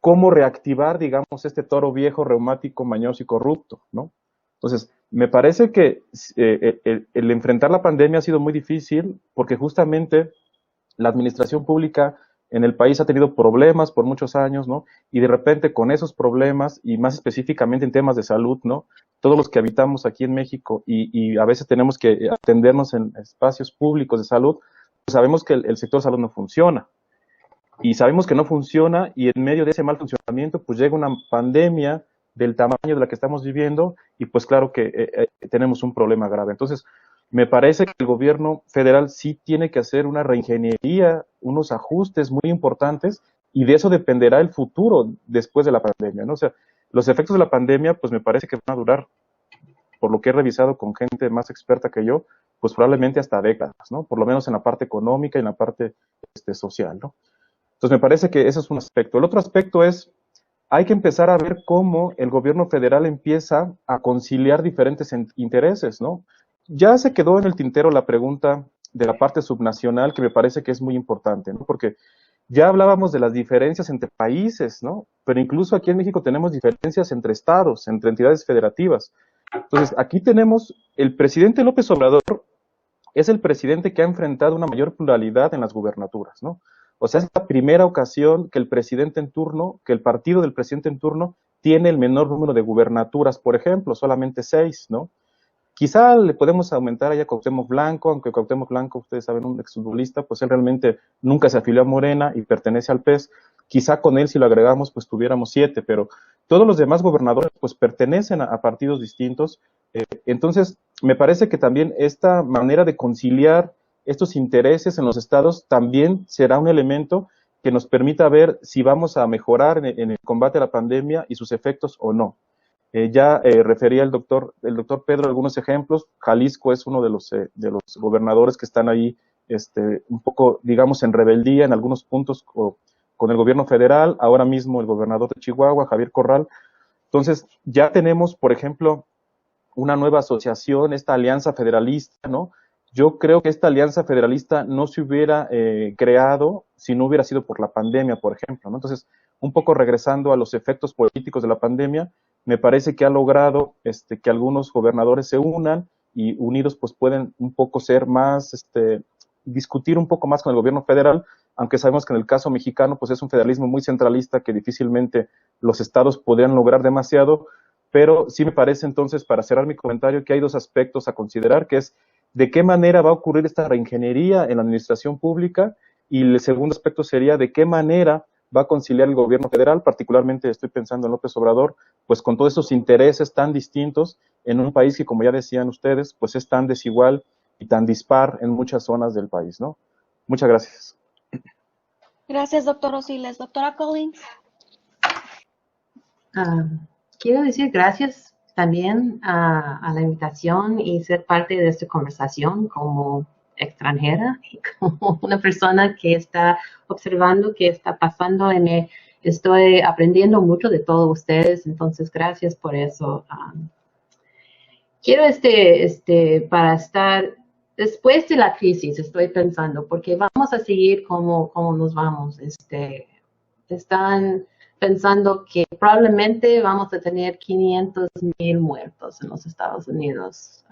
cómo reactivar, digamos, este toro viejo, reumático, mañoso y corrupto, ¿no? Entonces, me parece que el enfrentar la pandemia ha sido muy difícil porque justamente la administración pública en el país ha tenido problemas por muchos años, ¿no? Y de repente con esos problemas, y más específicamente en temas de salud, ¿no? Todos los que habitamos aquí en México y a veces tenemos que atendernos en espacios públicos de salud, pues sabemos que el sector salud no funciona. Y sabemos que no funciona y en medio de ese mal funcionamiento pues llega una pandemia del tamaño de la que estamos viviendo y pues claro que tenemos un problema grave. Entonces, me parece que el gobierno federal sí tiene que hacer una reingeniería, unos ajustes muy importantes y de eso dependerá el futuro después de la pandemia, ¿no? O sea, los efectos de la pandemia pues me parece que van a durar, por lo que he revisado con gente más experta que yo, pues probablemente hasta décadas, ¿no? Por lo menos en la parte económica y en la parte social, ¿no? Entonces me parece que ese es un aspecto. El otro aspecto es, hay que empezar a ver cómo el gobierno federal empieza a conciliar diferentes intereses, ¿no? Ya se quedó en el tintero la pregunta de la parte subnacional, que me parece que es muy importante, ¿no? Porque ya hablábamos de las diferencias entre países, ¿no? Pero incluso aquí en México tenemos diferencias entre estados, entre entidades federativas. Entonces, aquí tenemos el presidente López Obrador, es el presidente que ha enfrentado una mayor pluralidad en las gubernaturas, ¿no? O sea, es la primera ocasión que el presidente en turno, que el partido del presidente en turno tiene el menor número de gubernaturas, por ejemplo, solamente 6, ¿no? Quizá le podemos aumentar allá a Cuauhtémoc Blanco, aunque Cuauhtémoc Blanco, ustedes saben, un exfutbolista, pues él realmente nunca se afilió a Morena y pertenece al PES. Quizá con él, si lo agregamos, pues tuviéramos 7, pero todos los demás gobernadores, pues pertenecen a partidos distintos. Entonces, me parece que también esta manera de conciliar estos intereses en los estados también será un elemento que nos permita ver si vamos a mejorar en el combate a la pandemia y sus efectos o no. Ya refería el doctor Pedro algunos ejemplos. Jalisco es uno de los gobernadores que están ahí un poco, digamos, en rebeldía en algunos puntos con el gobierno federal. Ahora mismo el gobernador de Chihuahua, Javier Corral. Entonces, ya tenemos, por ejemplo, una nueva asociación, esta alianza federalista, ¿no? Yo creo que esta alianza federalista no se hubiera creado si no hubiera sido por la pandemia, por ejemplo, ¿no? Entonces, un poco regresando a los efectos políticos de la pandemia, me parece que ha logrado que algunos gobernadores se unan y unidos pues pueden un poco ser más, discutir un poco más con el gobierno federal, aunque sabemos que en el caso mexicano pues es un federalismo muy centralista que difícilmente los estados podrían lograr demasiado, pero sí me parece entonces, para cerrar mi comentario, que hay dos aspectos a considerar, que es de qué manera va a ocurrir esta reingeniería en la administración pública y el segundo aspecto sería de qué manera va a conciliar el gobierno federal, particularmente estoy pensando en López Obrador, pues con todos esos intereses tan distintos en un país que, como ya decían ustedes, pues es tan desigual y tan dispar en muchas zonas del país, ¿no? Muchas gracias. Gracias, doctor Rosiles. Doctora Collins. Quiero decir gracias también a la invitación y ser parte de esta conversación como extranjera y como una persona que está observando qué está pasando y me estoy aprendiendo mucho de todos ustedes, entonces gracias por eso. Quiero para estar después de la crisis, estoy pensando, porque vamos a seguir como nos vamos. Están pensando que probablemente vamos a tener 500,000 muertos en los Estados Unidos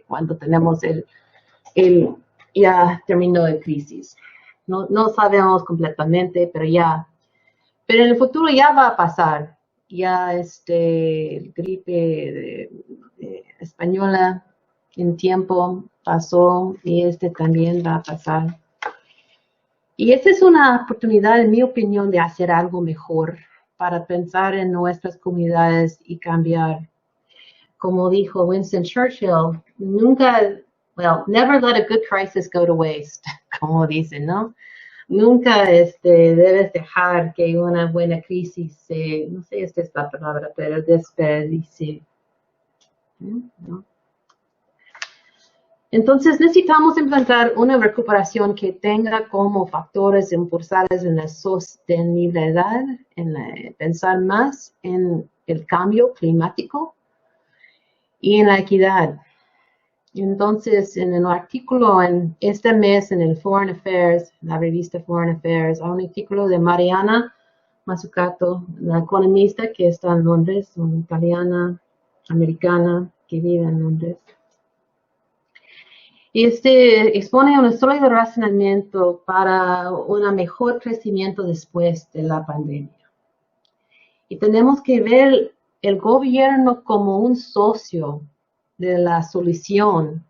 cuando tenemos ya terminó la crisis. No sabemos completamente, pero ya. Pero en el futuro ya va a pasar. Ya gripe española en tiempo pasó y también va a pasar. Y esta es una oportunidad, en mi opinión, de hacer algo mejor para pensar en nuestras comunidades y cambiar. Como dijo Winston Churchill, never let a good crisis go to waste, como dicen, ¿no? Nunca debes dejar que una buena crisis no sé esta es la palabra, pero desperdicie. ¿No? Entonces necesitamos implantar una recuperación que tenga como factores impulsores en la sostenibilidad, pensar más en el cambio climático y en la equidad. Entonces, en el artículo en este mes en el Foreign Affairs, la revista Foreign Affairs, hay un artículo de Mariana Mazzucato, la economista que está en Londres, una italiana, americana, que vive en Londres. Y expone un sólido razonamiento para un mejor crecimiento después de la pandemia. Y tenemos que ver el gobierno como un socio de la solución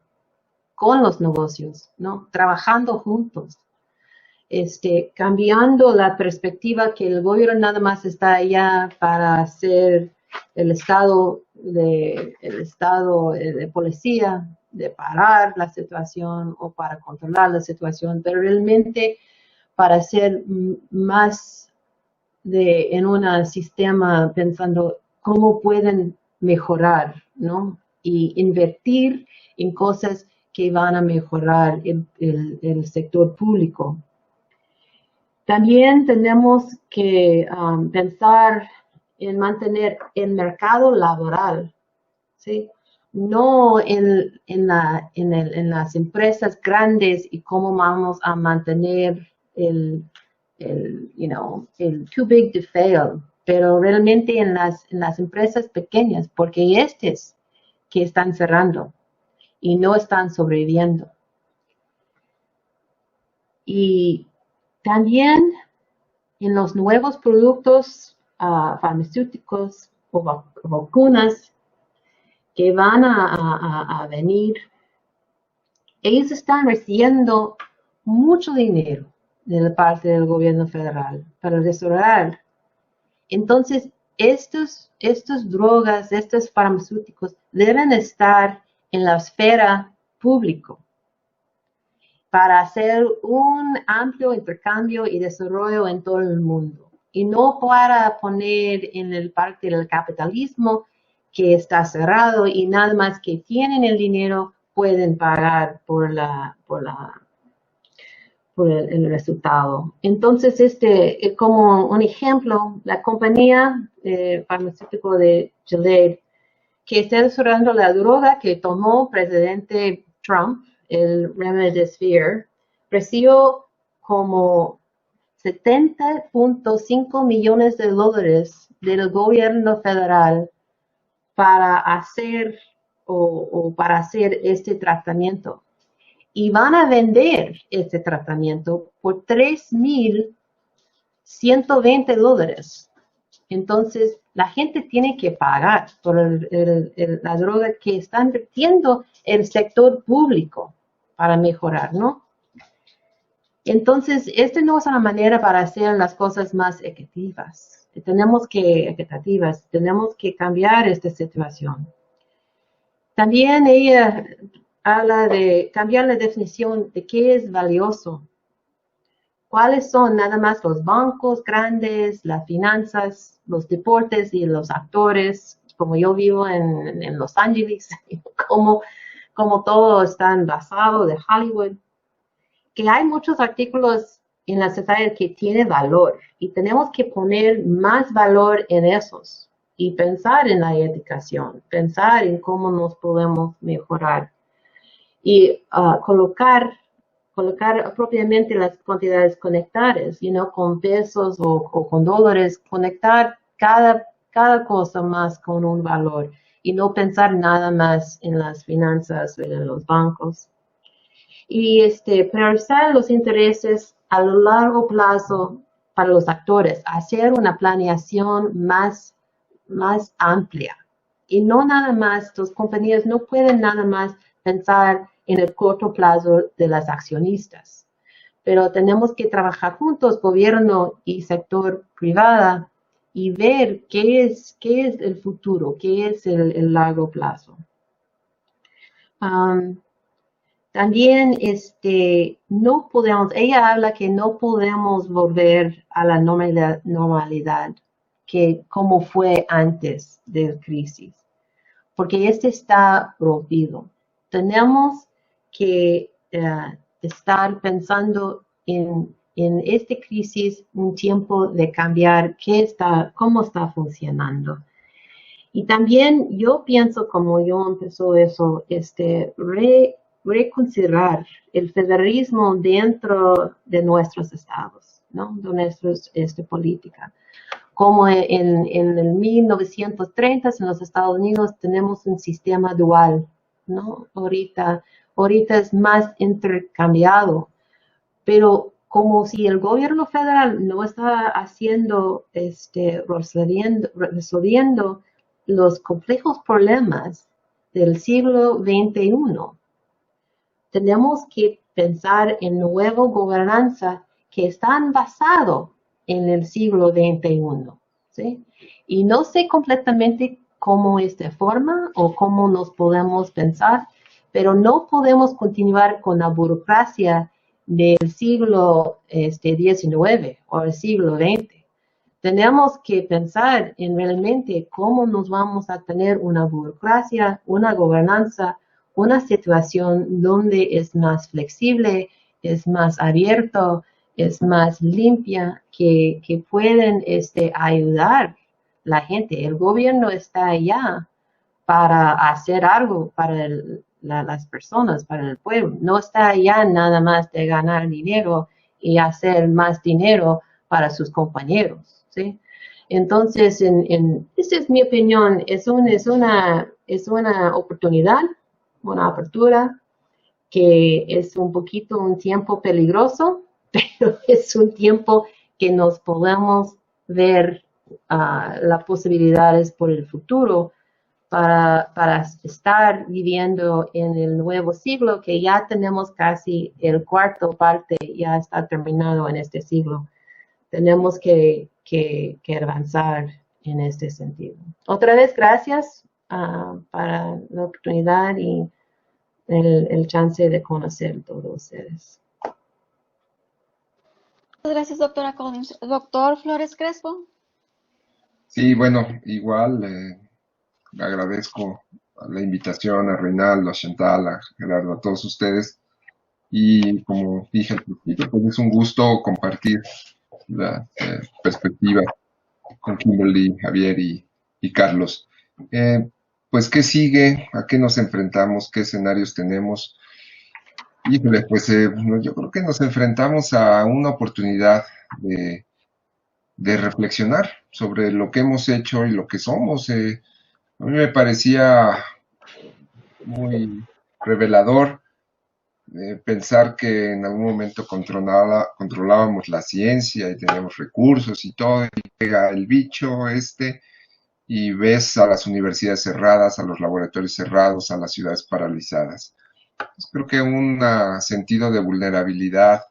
con los negocios, ¿no? Trabajando juntos, cambiando la perspectiva que el gobierno nada más está allá para ser el estado de policía, de parar la situación o para controlar la situación, pero realmente para ser más en un sistema pensando cómo pueden mejorar, ¿no? Y invertir en cosas que van a mejorar el sector público. También tenemos que pensar en mantener el mercado laboral, ¿sí? No en las empresas grandes y cómo vamos a mantener el too big to fail, pero realmente en las empresas pequeñas, porque que están cerrando y no están sobreviviendo. Y también en los nuevos productos farmacéuticos o vacunas que van a venir, ellos están recibiendo mucho dinero de la parte del gobierno federal para desarrollar. Entonces, estos drogas, estos farmacéuticos deben estar en la esfera pública para hacer un amplio intercambio y desarrollo en todo el mundo. Y no para poner en el parte del capitalismo que está cerrado y nada más que tienen el dinero pueden pagar por el resultado. Entonces, como un ejemplo, la compañía farmacéutico de Gilead, que está desarrollando la droga que tomó presidente Trump, el Remdesivir, recibió como 70.5 millones de dólares del gobierno federal para hacer para hacer este tratamiento. Y van a vender este tratamiento por $3,120. Entonces, la gente tiene que pagar por la droga que está invirtiendo el sector público para mejorar, ¿no? Entonces, no es una manera para hacer las cosas más equitativas. Tenemos que cambiar esta situación. También ella habla de cambiar la definición de qué es valioso. ¿Cuáles son nada más los bancos grandes, las finanzas, los deportes y los actores? como yo vivo en Los Ángeles, como todo está basado de Hollywood, que hay muchos artículos en la sociedad que tienen valor y tenemos que poner más valor en esos y pensar en la educación, pensar en cómo nos podemos mejorar y colocar propiamente las cantidades conectadas, con pesos o con dólares, conectar cada cosa más con un valor y no pensar nada más en las finanzas o en los bancos. Y priorizar los intereses a lo largo plazo para los actores, hacer una planeación más amplia. Y no nada más, las compañías no pueden nada más pensar en el corto plazo de las accionistas. Pero tenemos que trabajar juntos, gobierno y sector privado, y ver qué es el futuro, qué es el largo plazo. También no podemos, ella habla que no podemos volver a la normalidad que como fue antes de la crisis, porque está rompido. Tenemos que estar pensando en esta crisis un tiempo de cambiar cómo está funcionando. Y también yo pienso, como yo empezó eso, reconsiderar el federalismo dentro de nuestros estados, ¿no? De nuestras política. Como en el 1930 en los Estados Unidos tenemos un sistema dual, ¿no? Ahorita es más intercambiado, pero como si el gobierno federal no está resolviendo los complejos problemas del siglo XXI. Tenemos que pensar en nueva gobernanza que están basados en el siglo XXI, ¿sí? Y no sé completamente cómo es de forma o cómo nos podemos pensar, pero no podemos continuar con la burocracia del siglo XIX o el siglo XX. Tenemos que pensar en realmente cómo nos vamos a tener una burocracia, una gobernanza, una situación donde es más flexible, es más abierto, es más limpia, que pueden ayudar la gente. El gobierno está allá para hacer algo para las personas, para el pueblo. No está allá nada más de ganar dinero y hacer más dinero para sus compañeros, ¿sí? Entonces, esta es mi opinión, es una oportunidad, una apertura, que es un poquito un tiempo peligroso, pero es un tiempo que nos podemos ver las posibilidades por el futuro para estar viviendo en el nuevo siglo, que ya tenemos casi el cuarto parte, ya está terminado en este siglo. Tenemos que avanzar en este sentido. Otra vez, gracias para la oportunidad y el chance de conocer a todos ustedes. Muchas gracias, doctora Collins. Doctor Flores Crespo. Sí, bueno, igual agradezco la invitación a Reinaldo, a Chantal, a Gerardo, a todos ustedes. Y como dije al principio, pues es un gusto compartir la perspectiva con Kimberly, Javier y Carlos. Pues, ¿qué sigue? ¿A qué nos enfrentamos? ¿Qué escenarios tenemos? Híjole, pues yo creo que nos enfrentamos a una oportunidad de reflexionar sobre lo que hemos hecho y lo que somos. A mí me parecía muy revelador pensar que en algún momento controlábamos la ciencia y teníamos recursos y todo, y llega el bicho y ves a las universidades cerradas, a los laboratorios cerrados, a las ciudades paralizadas. Pues creo que un sentido de vulnerabilidad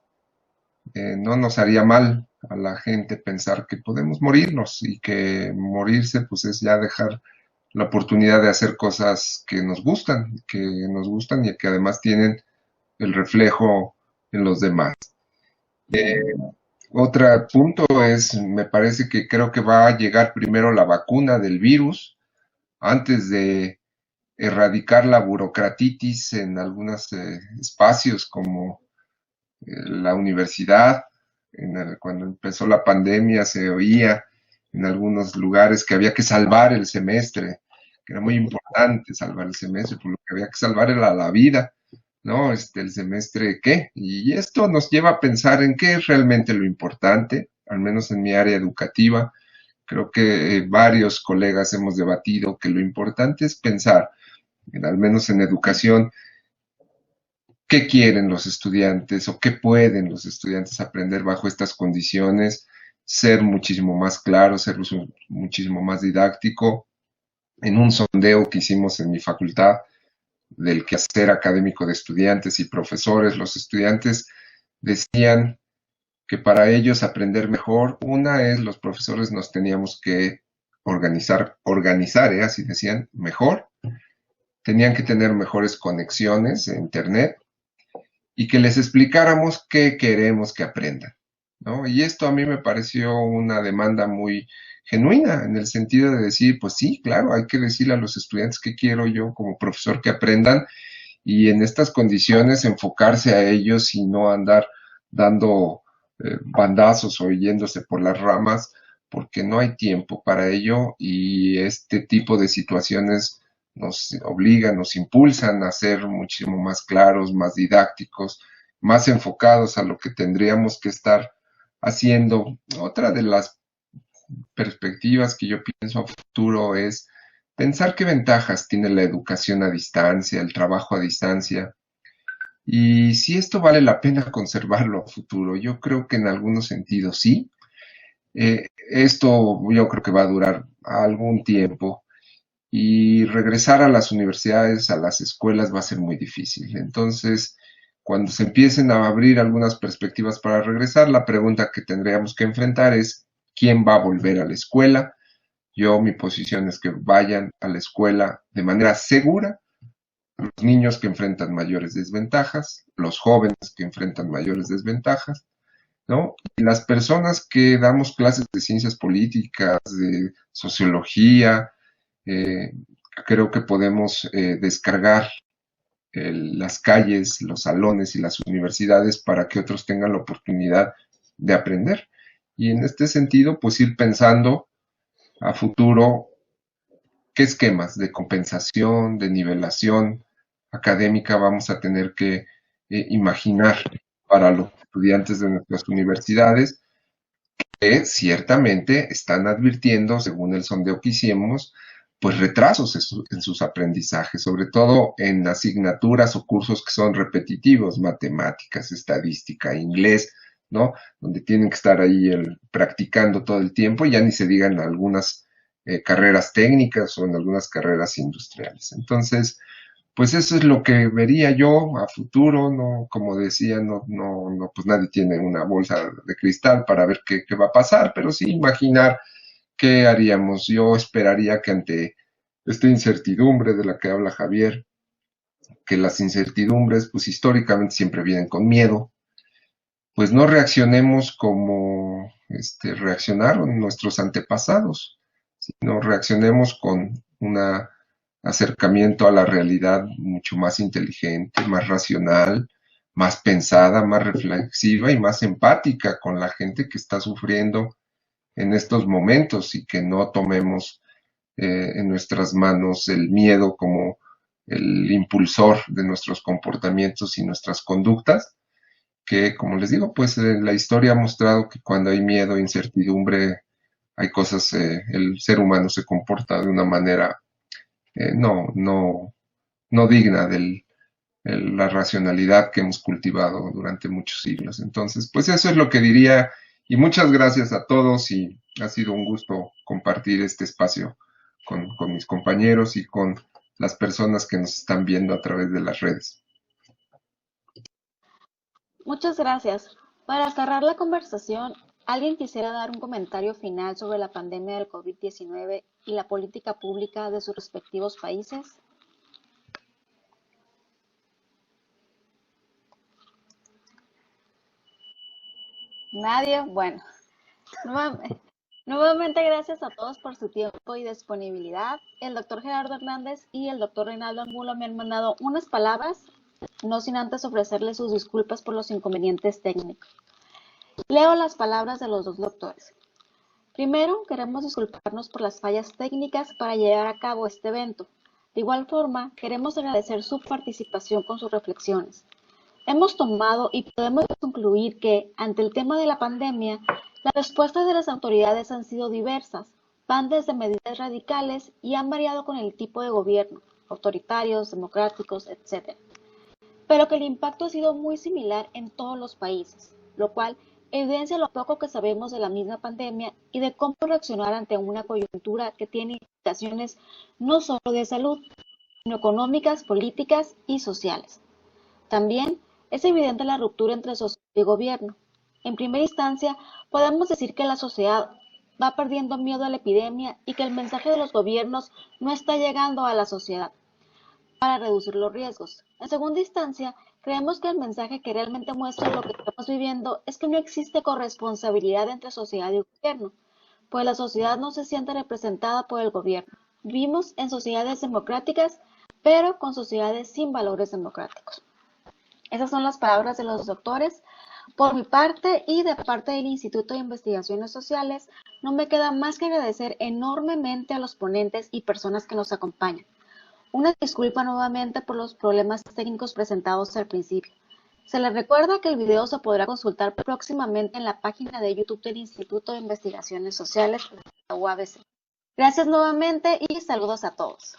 no nos haría mal a la gente pensar que podemos morirnos y que morirse pues es ya dejar la oportunidad de hacer cosas que nos gustan y que además tienen el reflejo en los demás. Otro punto es, me parece que creo que va a llegar primero la vacuna del virus antes de erradicar la burocratitis en algunos espacios como la universidad. Cuando empezó la pandemia se oía en algunos lugares que había que salvar el semestre, que era muy importante salvar el semestre, por lo que había que salvar era la vida, ¿no? El semestre, ¿qué? Y esto nos lleva a pensar en qué es realmente lo importante, al menos en mi área educativa. Creo que varios colegas hemos debatido que lo importante es pensar, al menos en educación, qué quieren los estudiantes o qué pueden los estudiantes aprender bajo estas condiciones, ser muchísimo más claro, ser muchísimo más didáctico. En un sondeo que hicimos en mi facultad del quehacer académico de estudiantes y profesores, los estudiantes decían que para ellos aprender mejor, una es los profesores nos teníamos que organizar, así decían, mejor, tenían que tener mejores conexiones a internet y que les explicáramos qué queremos que aprendan, ¿no? Y esto a mí me pareció una demanda muy genuina, en el sentido de decir, pues sí, claro, hay que decirle a los estudiantes qué quiero yo como profesor que aprendan y en estas condiciones enfocarse a ellos y no andar dando bandazos o yéndose por las ramas, porque no hay tiempo para ello y este tipo de situaciones nos obligan, nos impulsan a ser muchísimo más claros, más didácticos, más enfocados a lo que tendríamos que estar haciendo. Otra de las perspectivas que yo pienso a futuro es pensar qué ventajas tiene la educación a distancia, el trabajo a distancia, y si esto vale la pena conservarlo a futuro. Yo creo que en algunos sentidos sí. Esto yo creo que va a durar algún tiempo y regresar a las universidades, a las escuelas va a ser muy difícil. Entonces, cuando se empiecen a abrir algunas perspectivas para regresar, la pregunta que tendríamos que enfrentar es, ¿quién va a volver a la escuela? Yo, mi posición es que vayan a la escuela de manera segura los niños que enfrentan mayores desventajas, los jóvenes que enfrentan mayores desventajas, ¿no? Y las personas que damos clases de ciencias políticas, de sociología, eh, creo que podemos descargar las calles, los salones y las universidades para que otros tengan la oportunidad de aprender. Y en este sentido, pues ir pensando a futuro qué esquemas de compensación, de nivelación académica vamos a tener que imaginar para los estudiantes de nuestras universidades, que ciertamente están advirtiendo, según el sondeo que hicimos, pues retrasos en sus aprendizajes, sobre todo en asignaturas o cursos que son repetitivos, matemáticas, estadística, inglés, ¿no? Donde tienen que estar ahí practicando todo el tiempo, ya ni se digan algunas carreras técnicas o en algunas carreras industriales. Entonces, pues eso es lo que vería yo a futuro, no, como decía, no, pues nadie tiene una bolsa de cristal para ver qué va a pasar, pero sí imaginar qué haríamos. Yo esperaría que ante esta incertidumbre de la que habla Javier, que las incertidumbres, pues históricamente siempre vienen con miedo, pues no reaccionemos como reaccionaron nuestros antepasados, sino reaccionemos con un acercamiento a la realidad mucho más inteligente, más racional, más pensada, más reflexiva y más empática con la gente que está sufriendo en estos momentos y que no tomemos en nuestras manos el miedo como el impulsor de nuestros comportamientos y nuestras conductas, que como les digo, pues la historia ha mostrado que cuando hay miedo, incertidumbre, hay cosas, el ser humano se comporta de una manera no digna de la racionalidad que hemos cultivado durante muchos siglos. Entonces, pues eso es lo que diría y muchas gracias a todos y ha sido un gusto compartir este espacio con mis compañeros y con las personas que nos están viendo a través de las redes. Muchas gracias. Para cerrar la conversación, ¿alguien quisiera dar un comentario final sobre la pandemia del COVID-19 y la política pública de sus respectivos países? Nadie. Bueno, nuevamente. Nuevamente, gracias a todos por su tiempo y disponibilidad. El doctor Gerardo Hernández y el doctor Reinaldo Angulo me han mandado unas palabras, no sin antes ofrecerles sus disculpas por los inconvenientes técnicos. Leo las palabras de los dos doctores. Primero, queremos disculparnos por las fallas técnicas para llevar a cabo este evento. De igual forma, queremos agradecer su participación con sus reflexiones. Hemos tomado y podemos concluir que, ante el tema de la pandemia, las respuestas de las autoridades han sido diversas, van desde medidas radicales y han variado con el tipo de gobierno, autoritarios, democráticos, etc. Pero que el impacto ha sido muy similar en todos los países, lo cual evidencia lo poco que sabemos de la misma pandemia y de cómo reaccionar ante una coyuntura que tiene implicaciones no solo de salud, sino económicas, políticas y sociales. También es evidente la ruptura entre sociedad y gobierno. En primera instancia, podemos decir que la sociedad va perdiendo miedo a la epidemia y que el mensaje de los gobiernos no está llegando a la sociedad para reducir los riesgos. En segunda instancia, creemos que el mensaje que realmente muestra lo que estamos viviendo es que no existe corresponsabilidad entre sociedad y gobierno, pues la sociedad no se siente representada por el gobierno. Vivimos en sociedades democráticas, pero con sociedades sin valores democráticos. Esas son las palabras de los doctores. Por mi parte y de parte del Instituto de Investigaciones Sociales, no me queda más que agradecer enormemente a los ponentes y personas que nos acompañan. Una disculpa nuevamente por los problemas técnicos presentados al principio. Se les recuerda que el video se podrá consultar próximamente en la página de YouTube del Instituto de Investigaciones Sociales de la UABC. Gracias nuevamente y saludos a todos.